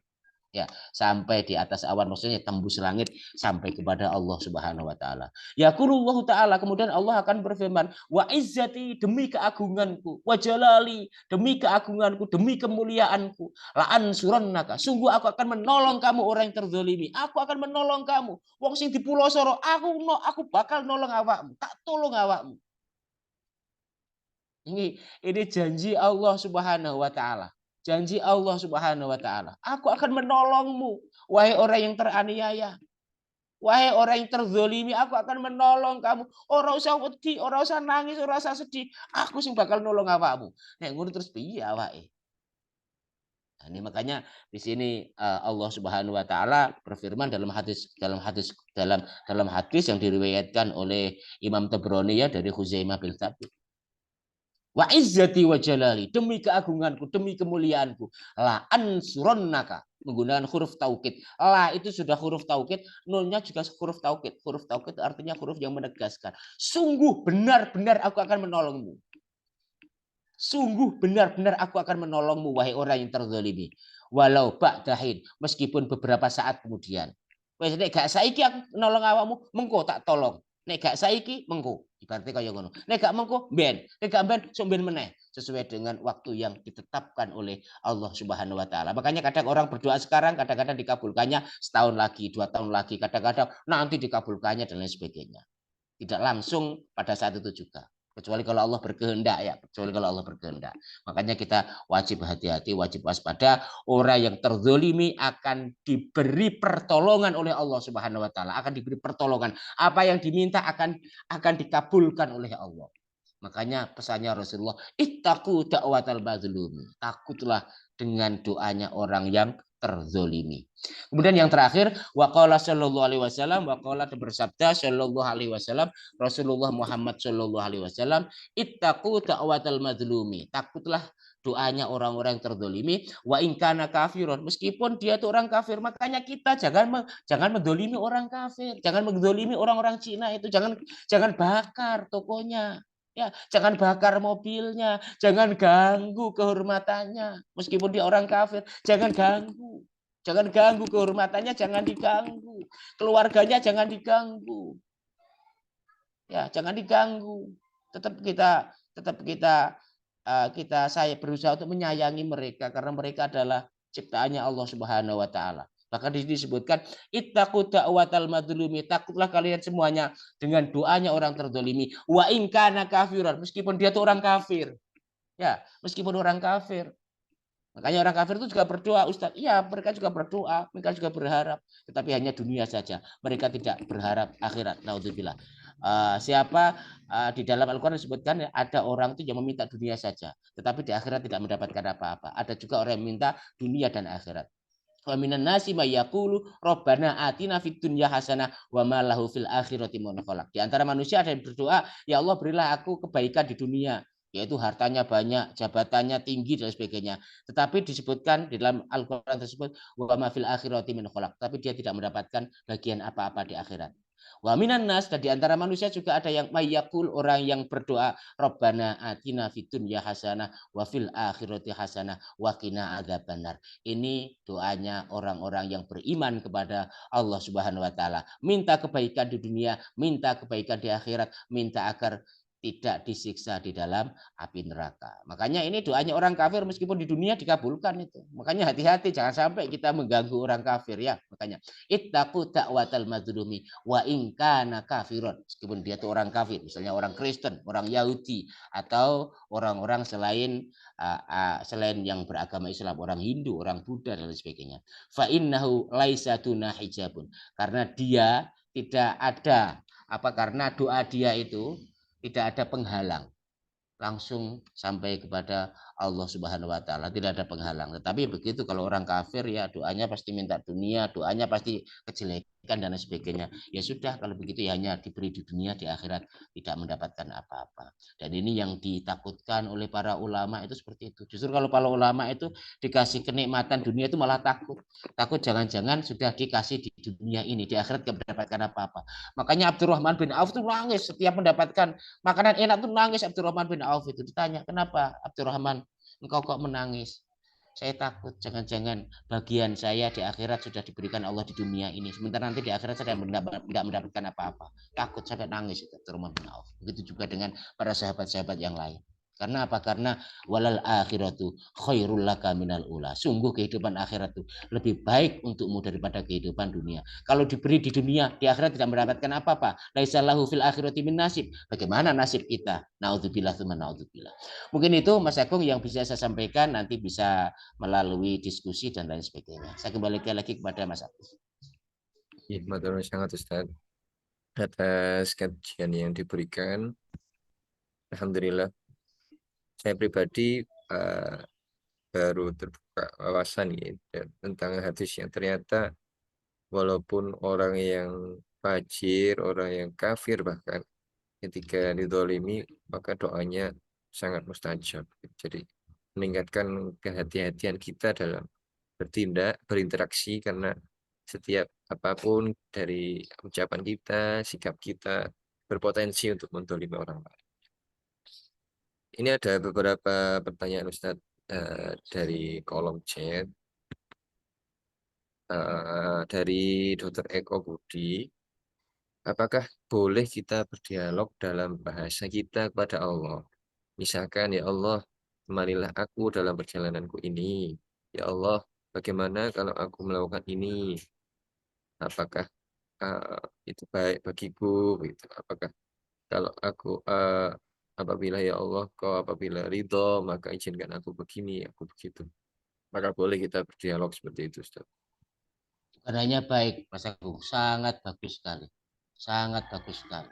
Ya, sampai di atas awan, maksudnya tembus langit sampai kepada Allah Subhanahu wa taala. Yaqulullahu taala, kemudian Allah akan berfirman, wa izzati, demi keagunganku, wa jalali, demi keagunganku, demi kemuliaanku, la ansurannaka, sungguh aku akan menolong kamu orang yang terzalimi. Aku akan menolong kamu. Wong sing di Pulau Soro, aku bakal nolong awakmu, tak tolong awakmu. Ini janji Allah Subhanahu wa taala. Janji Allah Subhanahu wa taala. Aku akan menolongmu, wahai orang yang teraniaya. Wahai orang yang terzolimi, aku akan menolong kamu. Ora usah wedi, ora usah nangis, ora usah sedih. Aku sing bakal nolong awakmu. Nek ngono terus piye awake? Nah, ini makanya di sini Allah Subhanahu wa taala berfirman dalam hadis yang diriwayatkan oleh Imam Tabrani ya, dari Khuzaimah bin Thabit. Wa izzati wa jalali, demi keagunganku, demi kemuliaanku, la ansurannaka, menggunakan huruf taukid. La itu sudah huruf taukid, nunnya juga huruf taukid. Huruf taukid artinya huruf yang menegaskan. Sungguh benar-benar aku akan menolongmu. Sungguh benar-benar aku akan menolongmu, wahai orang yang terzalimi. Walau ba'dahin, meskipun beberapa saat kemudian. Wes nek gak saiki aku nolong awakmu, mengko tak tolong. Nek gak saiki mengko. Ibaratnya kaya ngono. Nek gak mengko ben, nek gak ben sok ben meneh, sesuai dengan waktu yang ditetapkan oleh Allah Subhanahu wa taala. Makanya kadang orang berdoa sekarang, kadang-kadang dikabulkannya setahun lagi, 2 tahun lagi, kadang-kadang nanti dikabulkannya dan lain sebagainya. Tidak langsung pada saat itu juga. Kecuali kalau Allah berkehendak ya, kecuali kalau Allah berkehendak. Makanya kita wajib hati-hati, wajib waspada. Orang yang terzolimi akan diberi pertolongan oleh Allah Subhanahu wa taala, akan diberi pertolongan. Apa yang diminta akan dikabulkan oleh Allah. Makanya pesannya Rasulullah, ittaqu da'watal mazlumi. Takutlah dengan doanya orang yang terzolimi. Kemudian yang terakhir, waqala sallallahu alaihi wasallam, waqala bersabda sallallahu alaihi wasallam, Rasulullah Muhammad sallallahu alaihi wasallam, ittaqu da'watal mazlumi. Takutlah doanya orang-orang yang terzolimi, wa in kana kafirun, meskipun dia itu orang kafir. Makanya kita jangan mendolimi orang kafir, jangan mendolimi orang-orang Cina itu, jangan bakar tokonya. Ya, jangan bakar mobilnya, jangan ganggu kehormatannya. Meskipun dia orang kafir, jangan ganggu. Jangan ganggu kehormatannya, jangan diganggu. Keluarganya jangan diganggu. Ya, jangan diganggu. Tetap kita saya berusaha untuk menyayangi mereka karena mereka adalah ciptaannya Allah Subhanahu wa taala. Bahkan di sini disebutkan, ittaqu da'watal madlumi, takutlah kalian semuanya dengan doanya orang terzalimi. Wa in kana kafiran, meskipun dia itu orang kafir. Ya, meskipun orang kafir. Makanya orang kafir itu juga berdoa, Ustaz. Iya, mereka juga berdoa, mereka juga berharap, tetapi hanya dunia saja. Mereka tidak berharap akhirat. Naudzubillah. Di dalam Al-Quran disebutkan ada orang itu yang meminta dunia saja, tetapi di akhirat tidak mendapatkan apa-apa. Ada juga orang yang minta dunia dan akhirat. Wa minan nasi may yaqulu rabbana atina fid dunya hasanah wa ma lahu fil akhirati min khalaq. Di antara manusia ada yang berdoa, ya Allah berilah aku kebaikan di dunia, yaitu hartanya banyak, jabatannya tinggi dan sebagainya. Tetapi disebutkan di dalam Al-Qur'an tersebut wa ma fil akhirati min khalaq, tapi dia tidak mendapatkan bagian apa-apa di akhirat. Wa minan nas, dan di antara manusia juga ada yang mayyakul, orang yang berdoa, Rabbana atina fid dunya hasanah wa fil akhirati hasanah wa qina adzabannar. Ini doanya orang-orang yang beriman kepada Allah Subhanahu wa taala. Minta kebaikan di dunia, minta kebaikan di akhirat, minta agar tidak disiksa di dalam api neraka. Makanya ini doanya orang kafir meskipun di dunia dikabulkan itu. Makanya hati-hati jangan sampai kita mengganggu orang kafir ya. Makanya ittaqu da'watal mazlumi wa in kana kafirun. Meskipun dia itu orang kafir, misalnya orang Kristen, orang Yahudi, atau orang-orang selain yang beragama Islam, orang Hindu, orang Buddha dan sebagainya. Fa innahu laisa duna hijabun. Karena dia tidak ada karena doa dia itu tidak ada penghalang, langsung sampai kepada Allah Subhanahu wa taala, tidak ada penghalang. Tetapi begitu kalau orang kafir ya doanya pasti minta dunia, doanya pasti kejelekan dan sebagainya. Ya sudah, kalau begitu ya hanya diberi di dunia, di akhirat tidak mendapatkan apa-apa. Dan ini yang ditakutkan oleh para ulama itu seperti itu. Justru kalau para ulama itu dikasih kenikmatan dunia itu malah takut. Takut jangan-jangan sudah dikasih di dunia ini, di akhirat tidak mendapatkan apa-apa. Makanya Abdurrahman bin Auf itu nangis setiap mendapatkan makanan enak tuh nangis. Abdurrahman bin Auf itu ditanya, kenapa Abdurrahman engkau kok menangis? Saya takut jangan-jangan bagian saya di akhirat sudah diberikan Allah di dunia ini. Sementara nanti di akhirat saya tidak mendapatkan apa-apa. Takut sampai nangis itu Abdurrahman bin Auf. Begitu juga dengan para sahabat-sahabat yang lain. Karena apa? Karena walal akhiratu khairul laka minal ula. Sungguh kehidupan akhirat itu lebih baik untukmu daripada kehidupan dunia. Kalau diberi di dunia, di akhirat tidak mendapatkan apa-apa. Laisa lahu fil akhirati min nasib. Bagaimana nasib kita? Naudzubillah tsumma naudzubillah. Mungkin itu Mas Agung yang bisa saya sampaikan, nanti bisa melalui diskusi dan lain sebagainya. Saya kembalikan lagi kepada Mas Agus. Ya, matur sangat Ustaz atas kajian yang diberikan. Alhamdulillah, saya pribadi baru terbuka wawasan tentang hadis yang ternyata walaupun orang yang fajir, orang yang kafir bahkan ketika didolimi maka doanya sangat mustajab. Jadi meningkatkan kehati-hatian kita dalam bertindak, berinteraksi karena setiap apapun dari ucapan kita, sikap kita berpotensi untuk mendolimi orang lain. Ini ada beberapa pertanyaan Ustadz dari kolom chat. Dari Dr. Eko Budi, apakah boleh kita berdialog dalam bahasa kita kepada Allah? Misalkan, ya Allah, temanilah aku dalam perjalananku ini. Ya Allah, bagaimana kalau aku melakukan ini? Apakah itu baik bagiku? Gitu. Apakah kalau aku apabila ya Allah, kau apabila ridho, maka izinkan aku begini, aku begitu. Maka boleh kita berdialog seperti itu, Ustaz. Bukannya baik, Mas Agung, sangat bagus sekali. Sangat bagus sekali.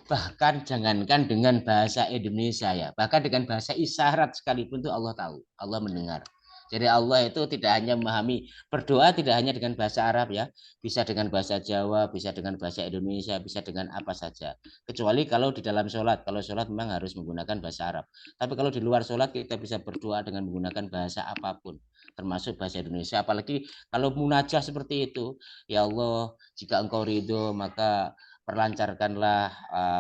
Bahkan jangankan dengan bahasa Indonesia ya, bahkan dengan bahasa isyarat sekalipun itu Allah tahu, Allah mendengar. Jadi Allah itu tidak hanya memahami berdoa, tidak hanya dengan bahasa Arab ya, bisa dengan bahasa Jawa, bisa dengan bahasa Indonesia, bisa dengan apa saja. Kecuali kalau di dalam sholat, kalau sholat memang harus menggunakan bahasa Arab. Tapi kalau di luar sholat kita bisa berdoa dengan menggunakan bahasa apapun, termasuk bahasa Indonesia. Apalagi kalau munajah seperti itu, ya Allah, jika Engkau ridho maka perlancarkanlah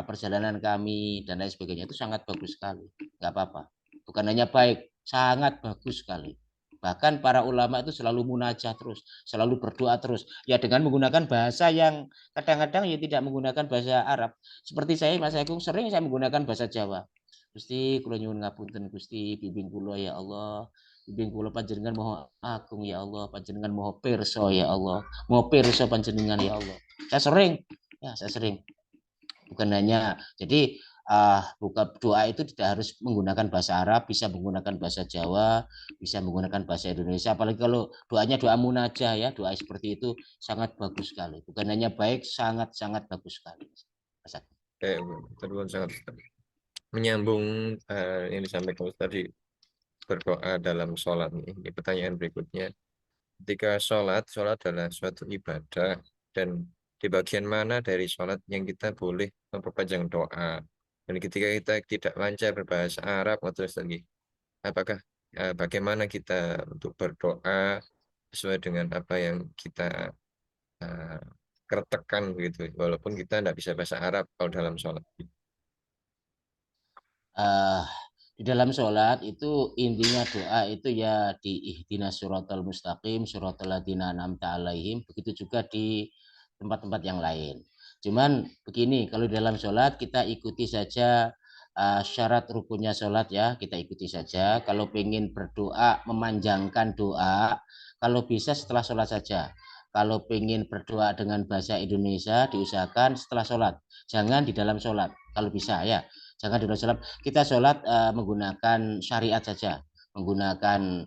perjalanan kami dan lain sebagainya. Itu sangat bagus sekali, nggak apa-apa. Bukan hanya baik, sangat bagus sekali. Bahkan para ulama itu selalu munajah terus, selalu berdoa terus. Ya dengan menggunakan bahasa yang kadang-kadang ya tidak menggunakan bahasa Arab. Seperti saya Mas Agung sering saya menggunakan bahasa Jawa. Gusti kula nyuwun ngapunten Gusti, bimbing kula ya Allah. Bimbing kula panjenengan moho agung ya Allah, panjenengan moho pirsa ya Allah. Moho pirsa panjenengan ya Allah. Saya sering, ya saya sering. Bukan hanya jadi buka doa itu tidak harus menggunakan bahasa Arab, bisa menggunakan bahasa Jawa, bisa menggunakan bahasa Indonesia. Apalagi kalau doanya doa munajah ya, doa seperti itu sangat bagus sekali. Bukan hanya baik, sangat-sangat bagus sekali. Terus sangat menyambung yang disampaikan tadi berdoa dalam sholat nih. Ini pertanyaan berikutnya. Ketika sholat adalah suatu ibadah dan di bagian mana dari sholat yang kita boleh memperpanjang doa. Dan ketika kita tidak lancar berbahasa Arab atau lagi, apakah bagaimana kita untuk berdoa sesuai dengan apa yang kita uh, kertekan gitu, walaupun kita tidak bisa bahasa Arab kalau dalam sholat. uh, di dalam sholat itu intinya doa itu ya di ihdinas siratal mustaqim siratal ladzina an'amta alaihim, begitu juga di tempat-tempat yang lain. Cuman begini, kalau di dalam sholat kita ikuti saja syarat rukunnya sholat ya, kita ikuti saja. Kalau pengen berdoa memanjangkan doa, kalau bisa setelah sholat saja. Kalau pengen berdoa dengan bahasa Indonesia diusahakan setelah sholat, jangan di dalam sholat kalau bisa ya. Jangan di dalam sholat. Kita sholat menggunakan syariat saja, menggunakan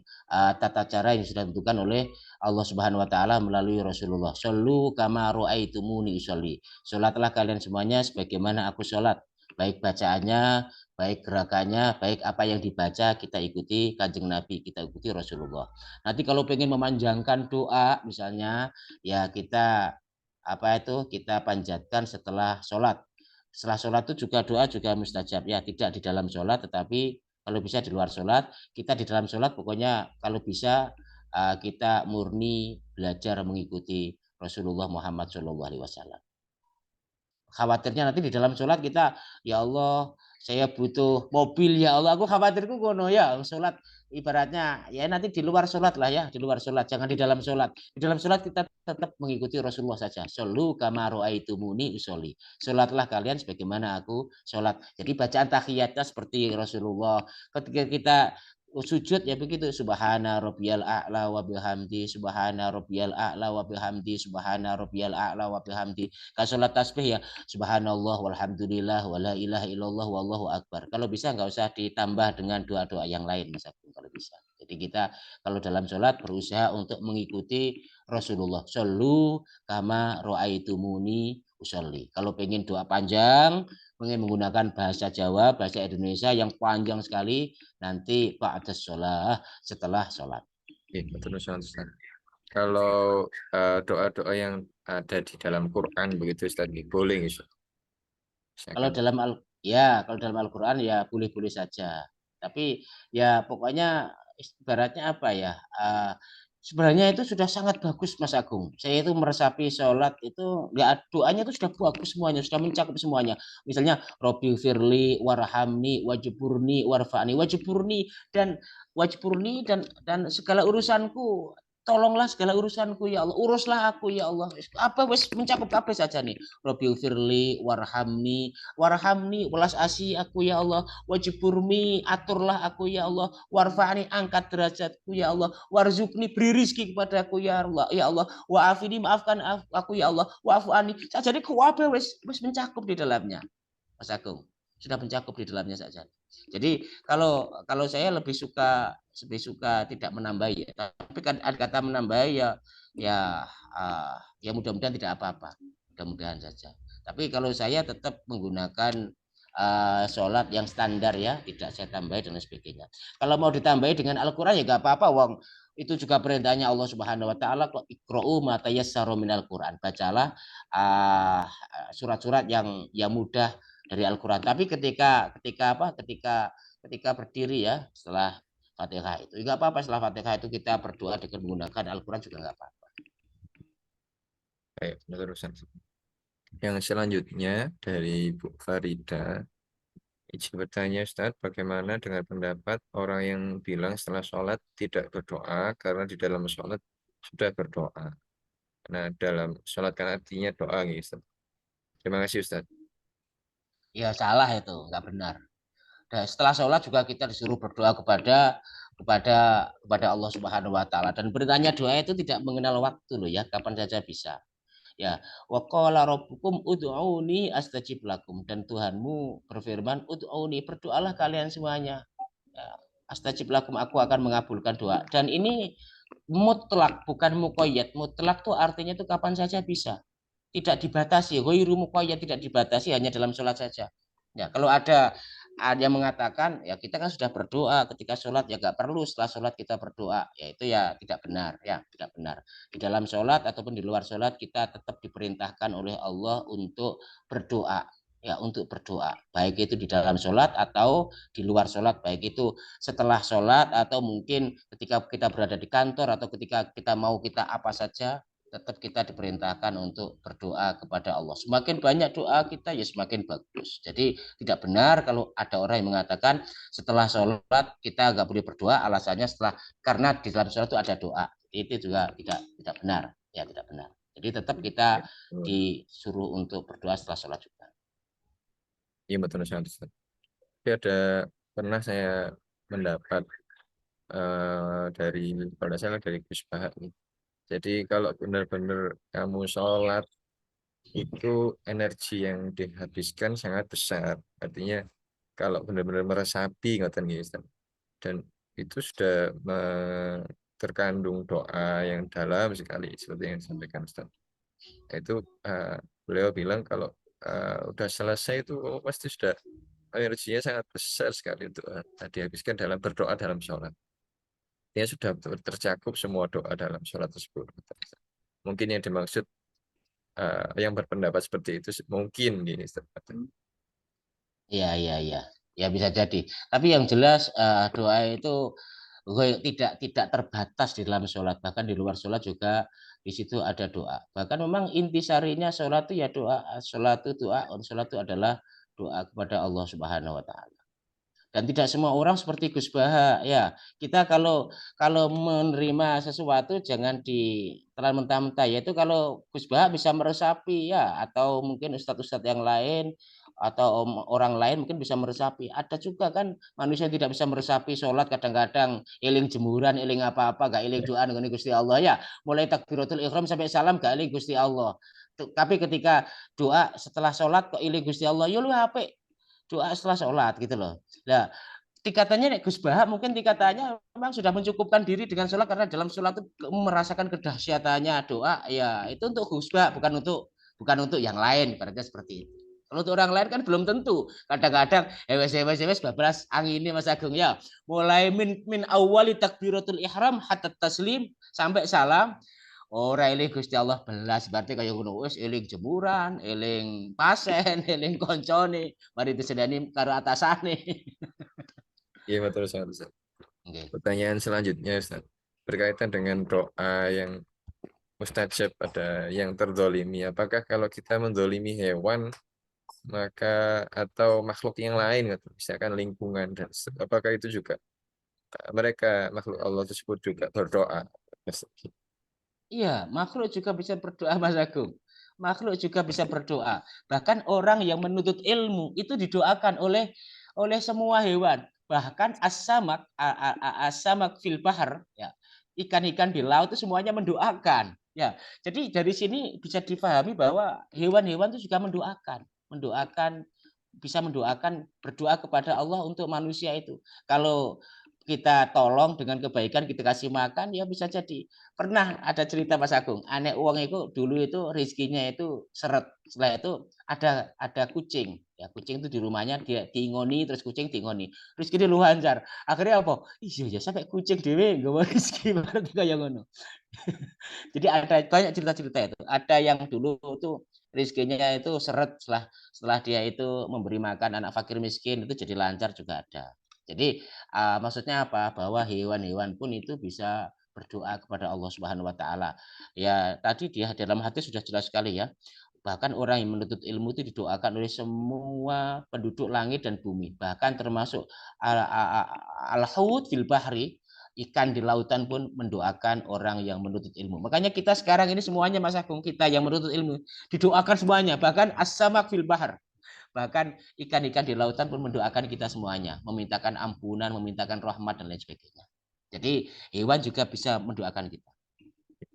tata cara yang sudah ditentukan oleh Allah Subhanahu wa taala melalui Rasulullah. Shollu kama raaitumuni usolli. Sholatlah kalian semuanya sebagaimana aku sholat. Baik bacaannya, baik gerakannya, baik apa yang dibaca kita ikuti Kanjeng Nabi, kita ikuti Rasulullah. Nanti kalau pengen memanjangkan doa misalnya, ya kita apa itu kita panjatkan setelah sholat. Setelah sholat itu juga doa juga mustajab ya, tidak di dalam sholat tetapi kalau bisa di luar sholat. Kita di dalam sholat pokoknya kalau bisa kita murni belajar mengikuti Rasulullah Muhammad SAW. Khawatirnya nanti di dalam sholat kita, ya Allah saya butuh mobil ya Allah, aku khawatirku ngono ya, sholat ibaratnya ya nanti di luar sholat lah ya, di luar sholat, jangan di dalam sholat. Di dalam sholat kita tetap mengikuti Rasulullah saja. Shollu kama ra'aitumuni usolli. Sholatlah kalian sebagaimana aku sholat. Jadi bacaan tahiyatnya seperti Rasulullah. Ketika kita sujud ya begitu, subhana rabbiyal a'la wa bihamdi, subhana rabbiyal a'la wa bihamdi, subhana rabbiyal a'la wa bihamdi. Kalau sholat tasbih ya subhanallah walhamdulillah wala ilaha illallah wallahu akbar. Kalau bisa nggak usah ditambah dengan doa-doa yang lain Mas Agung kalau bisa. Jadi kita kalau dalam sholat berusaha untuk mengikuti Rasulullah. Shollu kama ro'aitumuni usolli. Kalau pengen doa panjang, pengen menggunakan bahasa Jawa, bahasa Indonesia yang panjang sekali, nanti ba'da sholat, setelah sholat. Iya, betul Ustaz. Kalau doa-doa yang ada di dalam Quran begitu Ustaz, boleh Ustaz. Kalau Misalkan dalam kalau dalam Al-Qur'an ya boleh-boleh saja. Tapi ya pokoknya ibaratnya apa ya? Sebenarnya itu sudah sangat bagus Mas Agung. Saya itu meresapi sholat itu ya doanya itu sudah bagus semuanya, sudah mencakup semuanya. Misalnya Robbi firli warhamni wajiburni warfa'ni wajiburni dan segala urusanku, tolonglah segala urusanku ya Allah, uruslah aku ya Allah. Apa wis mencakup apa saja nih? Robbi firli warhamni welas asih aku ya Allah, wajiburmi aturlah aku ya Allah, warfa'ni angkat derajatku ya Allah, warzukni beri rizki kepada aku ya Allah, wa'afini maafkan aku ya Allah, wa'afu'ani. Jadi kuwabe wis mencakup di dalamnya Mas Agung, sudah mencakup di dalamnya saja. Jadi kalau saya lebih suka tidak menambah ya, tapi kan ada kata menambah ya ya mudah-mudahan tidak apa-apa, mudah-mudahan saja. Tapi kalau saya tetap menggunakan sholat yang standar ya, tidak saya tambahi dan sebagainya. Kalau mau ditambahi dengan Al-Quran ya nggak apa-apa, wong itu juga perintahnya Allah Subhanahu Wa Taala, kok ikra'u ma tayassara minal Quran, bacalah surat-surat yang mudah dari Al-Quran. Tapi ketika berdiri ya setelah Fatihah itu nggak apa-apa, setelah Fatihah itu kita berdoa dengan menggunakan Al-Quran juga nggak apa-apa. baik, betul Ustaz. Yang selanjutnya dari Bu Farida, izin bertanya Ustaz, bagaimana dengan pendapat orang yang bilang setelah sholat tidak berdoa karena di dalam sholat sudah berdoa. Nah, dalam sholat kan artinya doa gitu Ustaz. Terima kasih Ustaz. Ya salah itu, nggak benar. Dan setelah sholat juga kita disuruh berdoa kepada Allah Subhanahu Wa Taala, dan perintahnya doa itu tidak mengenal waktu loh ya, kapan saja bisa. Ya, wa qala rabbukum ud'uni astajib lakum, dan Tuhanmu berfirman ud'uni, berdoalah kalian semuanya. Ya, astajib lakum, aku akan mengabulkan doa. Dan ini mutlak bukan muqayyad. Mutlak tuh artinya tuh kapan saja bisa. Tidak dibatasi, ghairu muqayyad, tidak dibatasi hanya dalam sholat saja. Ya, kalau ada yang mengatakan ya kita kan sudah berdoa ketika sholat ya nggak perlu setelah sholat kita berdoa, ya itu ya tidak benar, ya tidak benar. Di dalam sholat ataupun di luar sholat kita tetap diperintahkan oleh Allah untuk berdoa, ya untuk berdoa, baik itu di dalam sholat atau di luar sholat, baik itu setelah sholat atau mungkin ketika kita berada di kantor atau ketika kita mau kita apa saja, tetap kita diperintahkan untuk berdoa kepada Allah. Semakin banyak doa kita ya semakin bagus. Jadi tidak benar kalau ada orang yang mengatakan setelah sholat kita nggak boleh berdoa, alasannya karena di dalam sholat itu ada doa. Itu juga tidak benar, ya tidak benar. Jadi tetap kita disuruh untuk berdoa setelah sholat juga. Iya betul Ustaz. Tapi pernah saya mendapat dari kalau tidak salah dari Gus Bahar nih. Jadi kalau benar-benar kamu sholat itu energi yang dihabiskan sangat besar. Artinya kalau benar-benar meresapi ngoten nggih, Ustaz. Dan itu sudah terkandung doa yang dalam sekali seperti yang disampaikan Ustaz. Itu beliau bilang kalau udah selesai itu pasti sudah energinya sangat besar sekali untuk dihabiskan dalam berdoa dalam sholat. Ya sudah tercakup semua doa dalam sholat tersebut. Mungkin yang dimaksud yang berpendapat seperti itu mungkin gini Ustaz. Iya, iya, iya. Ya bisa jadi. Tapi yang jelas doa itu tidak terbatas di dalam sholat. Bahkan di luar sholat juga di situ ada doa. Bahkan memang intisarinya sholat itu ya doa. Sholat itu doa. Sholat itu adalah doa kepada Allah Subhanahu wa taala. Dan tidak semua orang seperti Gus Baha ya. Kita kalau kalau menerima sesuatu jangan ditelan mentah-mentah, yaitu kalau Gus Baha bisa meresapi ya, atau mungkin ustadz-ustadz yang lain atau orang lain mungkin bisa meresapi. Ada juga kan manusia yang tidak bisa meresapi sholat, kadang-kadang eling jemuran, eling apa-apa, gak eling doa dengan Gusti Allah ya. Mulai takbiratul ihram sampai salam gak eling Gusti Allah. Tapi ketika doa setelah sholat kok eling Gusti Allah, ya lu HP doa setelah sholat gitu loh. Nah, tingkatannya Gus Baha mungkin tingkatannya memang sudah mencukupkan diri dengan sholat, karena dalam sholat itu merasakan kedahsyatannya doa ya, itu untuk Gus Baha, bukan untuk yang lain, berarti seperti itu. Kalau untuk orang lain kan belum tentu. Kadang-kadang ewes bablas angin ini Mas Agung ya. Mulai min awali takbiratul ihram hatta taslim sampai salam. Ora eling Gusti Allah belas, berarti kaya ngono wis eling jemuran, eling pasen, eling koncone, mari disedani karo atasane. Iya, betul sangat Ustaz. Nggih. Pertanyaan selanjutnya Ustaz, berkaitan dengan doa yang mustajab pada yang terdolimi. Apakah kalau kita mendolimi hewan maka atau makhluk yang lain, gitu, misalkan lingkungan dan apakah itu juga mereka makhluk Allah tersebut juga berdoa? Iya, makhluk juga bisa berdoa Mas Agung. Makhluk juga bisa berdoa. Bahkan orang yang menuntut ilmu itu didoakan oleh semua hewan. Bahkan as-samak as-samak fil bahar ya. Ikan-ikan di laut itu semuanya mendoakan. Ya. Jadi dari sini bisa difahami bahwa hewan-hewan itu juga mendoakan bisa mendoakan, berdoa kepada Allah untuk manusia itu. Kalau kita tolong dengan kebaikan, kita kasih makan, ya bisa jadi. Pernah ada cerita Mas Agung, anek uang itu dulu itu rezekinya itu seret. Setelah itu ada kucing. Ya, kucing itu di rumahnya dia diingoni, terus kucing diingoni. Rezeki lu lancar. Akhirnya apa? Iya ya sampai kucing dhewe nggawa rezeki berarti kaya ngono. Jadi ada banyak cerita-cerita itu. Ada yang dulu tuh rezekinya itu seret, setelah dia itu memberi makan anak fakir miskin itu jadi lancar juga ada. Jadi maksudnya apa? Bahwa hewan-hewan pun itu bisa berdoa kepada Allah Subhanahu wa taala. Ya, tadi dia dalam hati sudah jelas sekali ya. Bahkan orang yang menuntut ilmu itu didoakan oleh semua penduduk langit dan bumi, bahkan termasuk al-haut fil bahri, ikan di lautan pun mendoakan orang yang menuntut ilmu. Makanya kita sekarang ini semuanya Mas Agung, kita yang menuntut ilmu didoakan semuanya, bahkan as-samak fil bahar. Bahkan ikan-ikan di lautan pun mendoakan kita semuanya, memintakan ampunan, memintakan rahmat dan lain sebagainya. Jadi hewan juga bisa mendoakan kita.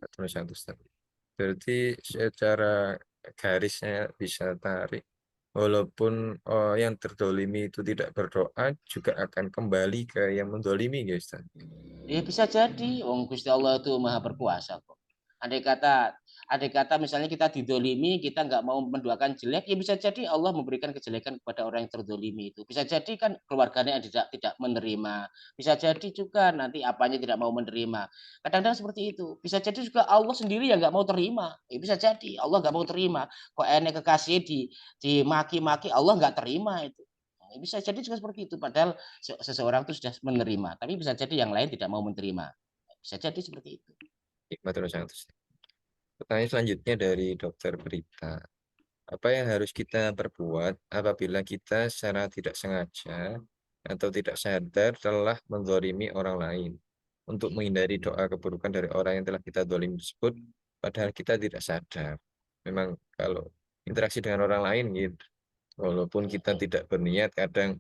Betul sangat Ustaz. Berarti secara garisnya bisa tarik, walaupun yang terdolimi itu tidak berdoa, juga akan kembali ke yang mendolimi, guys. Ya bisa jadi, Wong Gusti Allah itu maha berkuasa kok. Andai kata misalnya kita didolimi, kita nggak mau mendoakan jelek, ya bisa jadi Allah memberikan kejelekan kepada orang yang terdolimi itu. Bisa jadi kan keluarganya yang tidak menerima. Bisa jadi juga nanti apanya tidak mau menerima. Kadang-kadang seperti itu. Bisa jadi juga Allah sendiri yang nggak mau terima. Ya bisa jadi Allah nggak mau terima. Kok enek kekasih dimaki-maki, Allah nggak terima itu. Bisa jadi juga seperti itu. Padahal seseorang itu sudah menerima, tapi bisa jadi yang lain tidak mau menerima. Bisa jadi seperti itu. Betul sangat Ustaz. Pertanyaan selanjutnya dari Dokter Berita. Apa yang harus kita perbuat apabila kita secara tidak sengaja atau tidak sadar telah menzalimi orang lain untuk menghindari doa keburukan dari orang yang telah kita zalim tersebut, padahal kita tidak sadar. Memang kalau interaksi dengan orang lain gitu, walaupun kita tidak berniat, kadang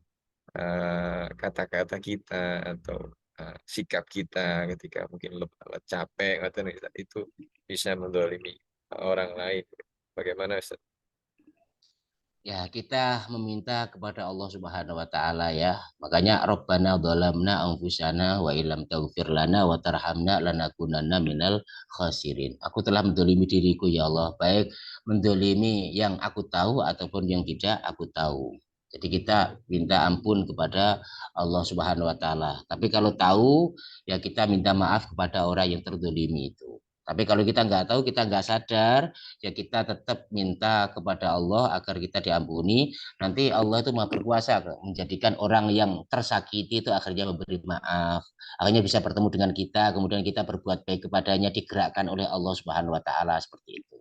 kata-kata kita atau sikap kita ketika mungkin capek atau itu bisa menzalimi orang lain. Bagaimana Ustaz? Ya, kita meminta kepada Allah Subhanahu wa taala ya. Makanya Rabbana dzalamna anfusana wa illam taghfir lana wa tarhamna lanakunanna minal khasirin. Aku telah mendolimi diriku ya Allah, baik mendolimi yang aku tahu ataupun yang tidak aku tahu. Jadi kita minta ampun kepada Allah Subhanahu wa taala. Tapi kalau tahu ya kita minta maaf kepada orang yang terdolimi itu. Tapi kalau kita nggak tahu, kita nggak sadar, ya kita tetap minta kepada Allah agar kita diampuni. Nanti Allah itu maha berkuasa menjadikan orang yang tersakiti itu akhirnya memberi maaf, akhirnya bisa bertemu dengan kita, kemudian kita berbuat baik kepadanya, digerakkan oleh Allah Subhanahu wa taala seperti itu.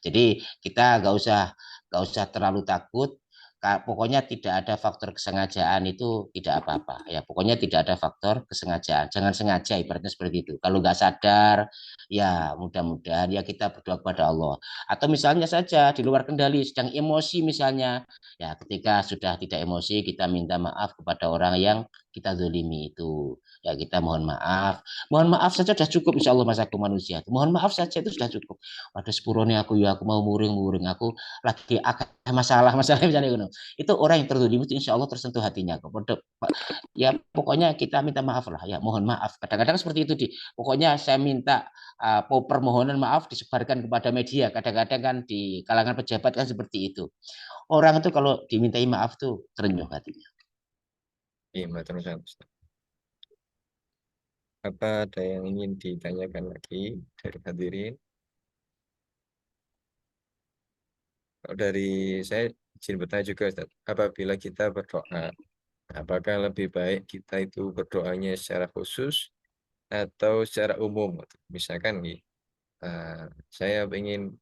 Jadi kita nggak usah terlalu takut, Pokoknya tidak ada faktor kesengajaan itu tidak apa-apa ya. Pokoknya tidak ada faktor kesengajaan. Jangan sengaja ibaratnya seperti itu. Kalau nggak sadar ya mudah-mudahan ya kita berdoa kepada Allah. Atau misalnya saja di luar kendali sedang emosi misalnya ya ketika sudah tidak emosi kita minta maaf kepada orang yang kita zalimi itu. Ya kita mohon maaf saja sudah cukup insya Allah masa aku manusia. Mohon maaf saja itu sudah cukup. Waduh sepurone aku ya aku mau muring-muring aku lagi akeh masalah misalnya gitu. Itu orang yang tertuduh itu insya Allah tersentuh hatinya. Ya pokoknya kita minta maaf lah ya mohon maaf. Kadang-kadang seperti itu di. Pokoknya saya minta permohonan maaf disebarkan kepada media. Kadang-kadang kan di kalangan pejabat kan seperti itu. Orang itu kalau dimintai maaf tuh terenyuh hatinya. Iya, matur nuwun, Ustaz. Apa ada yang ingin ditanyakan lagi dari hadirin? Kalau dari saya izin bertanya juga, Ustaz. Apabila kita berdoa, apakah lebih baik kita itu berdoanya secara khusus atau secara umum? Misalkan nih, saya ingin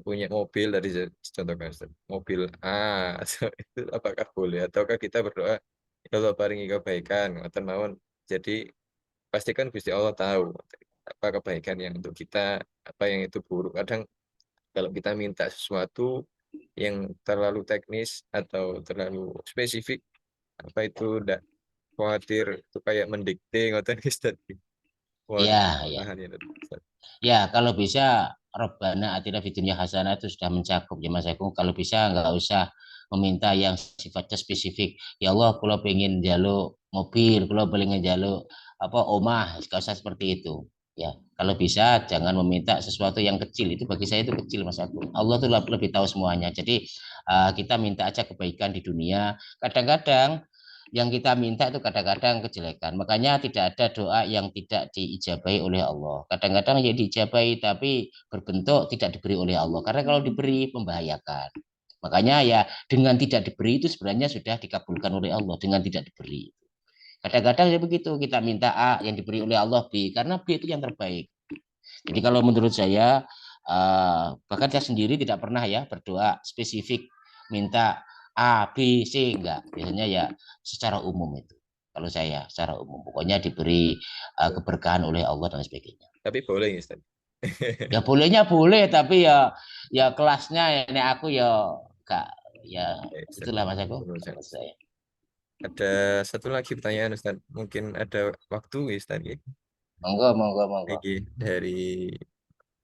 punya mobil dari contohkan Ustaz, mobil A, itu apakah boleh? Ataukah kita berdoa, ya Allah paringi kebaikan, ngoten mawon. Jadi pastikan Gusti Allah tahu apa kebaikan yang untuk kita, apa yang itu buruk. Kadang kalau kita minta sesuatu yang terlalu teknis atau terlalu spesifik, apa itu ndak khawatir itu kayak mendikte ngoten Ustaz. Mohon Ya, ya. paham ya Ustaz. Ya, kalau bisa Rabbana atina fid dunya hasanah itu sudah mencakup ya Mas Eko. Kalau bisa nggak usah meminta yang sifatnya spesifik. Ya Allah, kalau pengen jaluk mobil, kalau pengen jaluk apa omah, nggak usah seperti itu. Ya, kalau bisa jangan meminta sesuatu yang kecil. Itu bagi saya itu kecil Mas Eko. Allah tuh lebih tahu semuanya. Jadi kita minta aja kebaikan di dunia. Kadang-kadang yang kita minta itu kadang-kadang kejelekan. Makanya tidak ada doa yang tidak diijabahi oleh Allah. Kadang-kadang ya diijabahi tapi berbentuk tidak diberi oleh Allah. Karena kalau diberi membahayakan. Makanya ya dengan tidak diberi itu sebenarnya sudah dikabulkan oleh Allah dengan tidak diberi. Kadang-kadang ya begitu kita minta A yang diberi oleh Allah B karena B itu yang terbaik. Jadi kalau menurut saya bahkan saya sendiri tidak pernah ya berdoa spesifik minta A, B, C enggak. Biasanya ya secara umum itu. Kalau saya secara umum pokoknya diberi keberkahan oleh Allah dan sebagainya. Tapi boleh ya Ustaz. Ya bolehnya boleh tapi ya ya kelasnya ya ini aku ya enggak ya Baik, Ustaz. itulah Mas aku Menurut saya. kalau saya. Ada satu lagi pertanyaan Ustaz. Mungkin ada waktu ya Ustaz. Ya. Monggo monggo monggo. Ini dari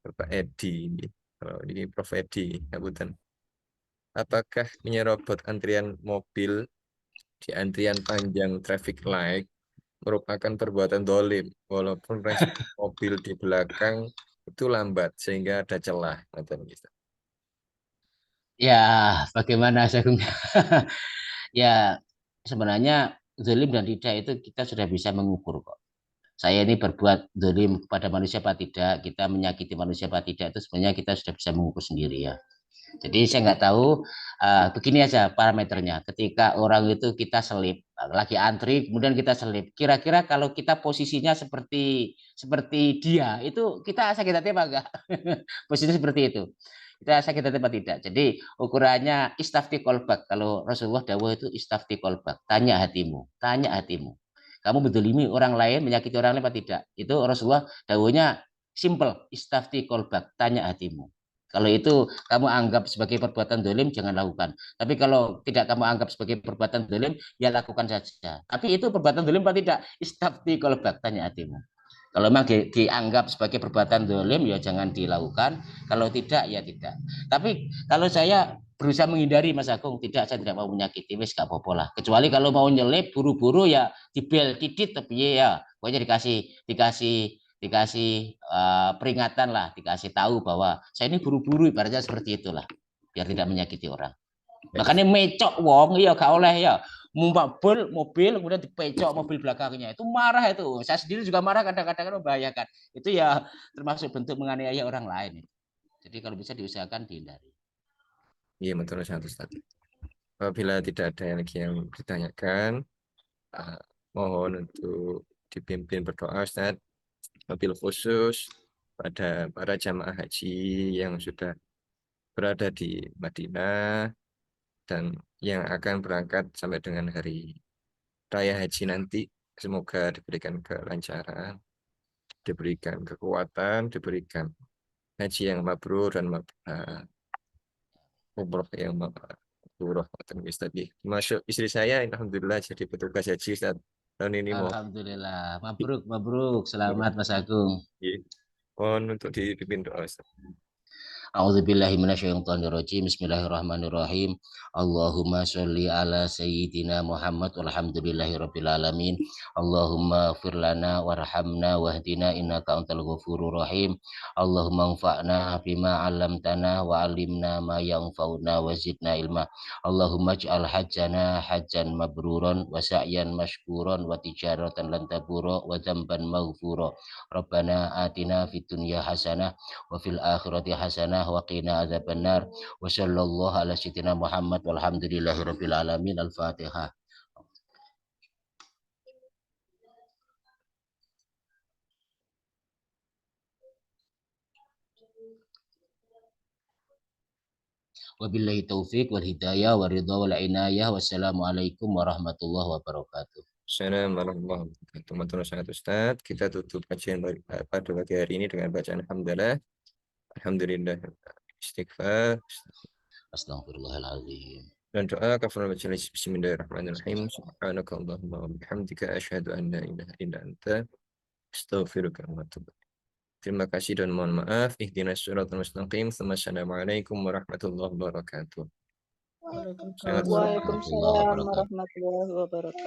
Bapak Edi. Kalau ini Prof Edi, Kabupaten. Apakah menyerobot antrian mobil di antrian panjang traffic light merupakan perbuatan dolim, walaupun respon mobil di belakang itu lambat sehingga ada celah, macam gitu. Ya bagaimana saya ya sebenarnya zalim dan tidak itu kita sudah bisa mengukur kok. Saya ini berbuat zalim kepada manusia apa tidak, kita menyakiti manusia apa tidak itu sebenarnya kita sudah bisa mengukur sendiri ya. Jadi saya nggak tahu begini aja parameternya. Ketika orang itu kita selip, lagi antri, kemudian kita selip. Kira-kira kalau kita posisinya seperti seperti dia, itu kita sakit hati apa enggak? Posisinya seperti itu. Kita sakit hati apa tidak? Jadi ukurannya istafti kolbak. Kalau Rasulullah dawuh itu istafti kolbak. Tanya hatimu, tanya hatimu. Kamu mendolimi orang lain, menyakiti orang lain apa tidak? Itu Rasulullah dawuhnya simple, istafti kolbak, tanya hatimu. Kalau itu kamu anggap sebagai perbuatan dolim, jangan lakukan. Tapi kalau tidak kamu anggap sebagai perbuatan dolim, ya lakukan saja. Tapi itu perbuatan dolim atau tidak? Istafti kolbak, tanya hatimu. Kalau memang dianggap sebagai perbuatan dolim, ya jangan dilakukan. Kalau tidak, ya tidak. Tapi kalau saya berusaha menghindari Mas Agung, tidak, saya tidak mau menyakiti, wis gak apa-apa lah. Kecuali kalau mau nyelip, buru-buru ya dibel titit, tapi ya pokoknya dikasih dikasih peringatan lah, dikasih tahu bahwa saya ini buru-buru, ibaratnya seperti itulah, biar tidak menyakiti orang. Baik, Makanya mecok wong iya gak oleh ya. Numpak mobil kemudian dipecok mobil belakangnya. Itu marah itu. Saya sendiri juga marah kadang-kadang kan membahayakan. Itu ya termasuk bentuk menganiaya orang lain. Jadi kalau bisa diusahakan dihindari. iya betul satu Ustaz. Apabila tidak ada lagi yang ditanyakan, ah, mohon untuk dipimpin berdoa Ustaz. Mobil khusus pada para jamaah haji yang sudah berada di Madinah dan yang akan berangkat sampai dengan hari raya haji nanti. Semoga diberikan kelancaran, diberikan kekuatan, diberikan haji yang mabrur dan umroh yang mabrur. Tadi masuk istri saya, alhamdulillah jadi petugas haji Ustaz. Tahun ini mau Alhamdulillah. Mabruk, mabruk. Selamat Mas Agung. mohon untuk dipimpin doa Ustaz. A'udzubillahi minasyaitonirrajim. Bismillahirrahmanirrahim. Allahumma sholli ala sayyidina Muhammad walhamdulillahirabbil alamin. Allahumma ighfir lana warhamna wahdina innaka antal ghafurur rahim. Allahumma anfa'na bima 'allamtana wa 'allimna ma yanfa'una wa zidna ilma. Allahumma ij'al hajjana hajjan mabruran wa sa'yan mashkuran wa tijaratan lan tabura wa dzamban maghfura. Rabbana atina fid dunya hasanah wa fil akhirati hasanah wa qina adzabannar wa sallallahu ala sayyidina Muhammad walhamdulillahi rabbil alamin. Al-Fatihah. Wabillahi taufiq wal hidayah wa ridha wal inayah. Wassalamualaikum warahmatullahi wabarakatuh. Assalamualaikum warahmatullahi wabarakatuh. Teman-teman sangat Ustaz, kita tutup kajian pada pagi hari ini dengan bacaan alhamdulillah. Alhamdulillah. Istighfar. Astagfirullahaladzim. Dan doa kafaratul majelis. Bismillahirrahmanirrahim. Subhanaka Allahumma wa bihamdika asyhadu an la ilaha illa anta astaghfiruka wa atubu ilaik. Terima kasih dan mohon maaf. Ihdinas siratal mustaqim. Assalamualaikum warahmatullahi wabarakatuh. Waalaikumsalam warahmatullahi wabarakatuh.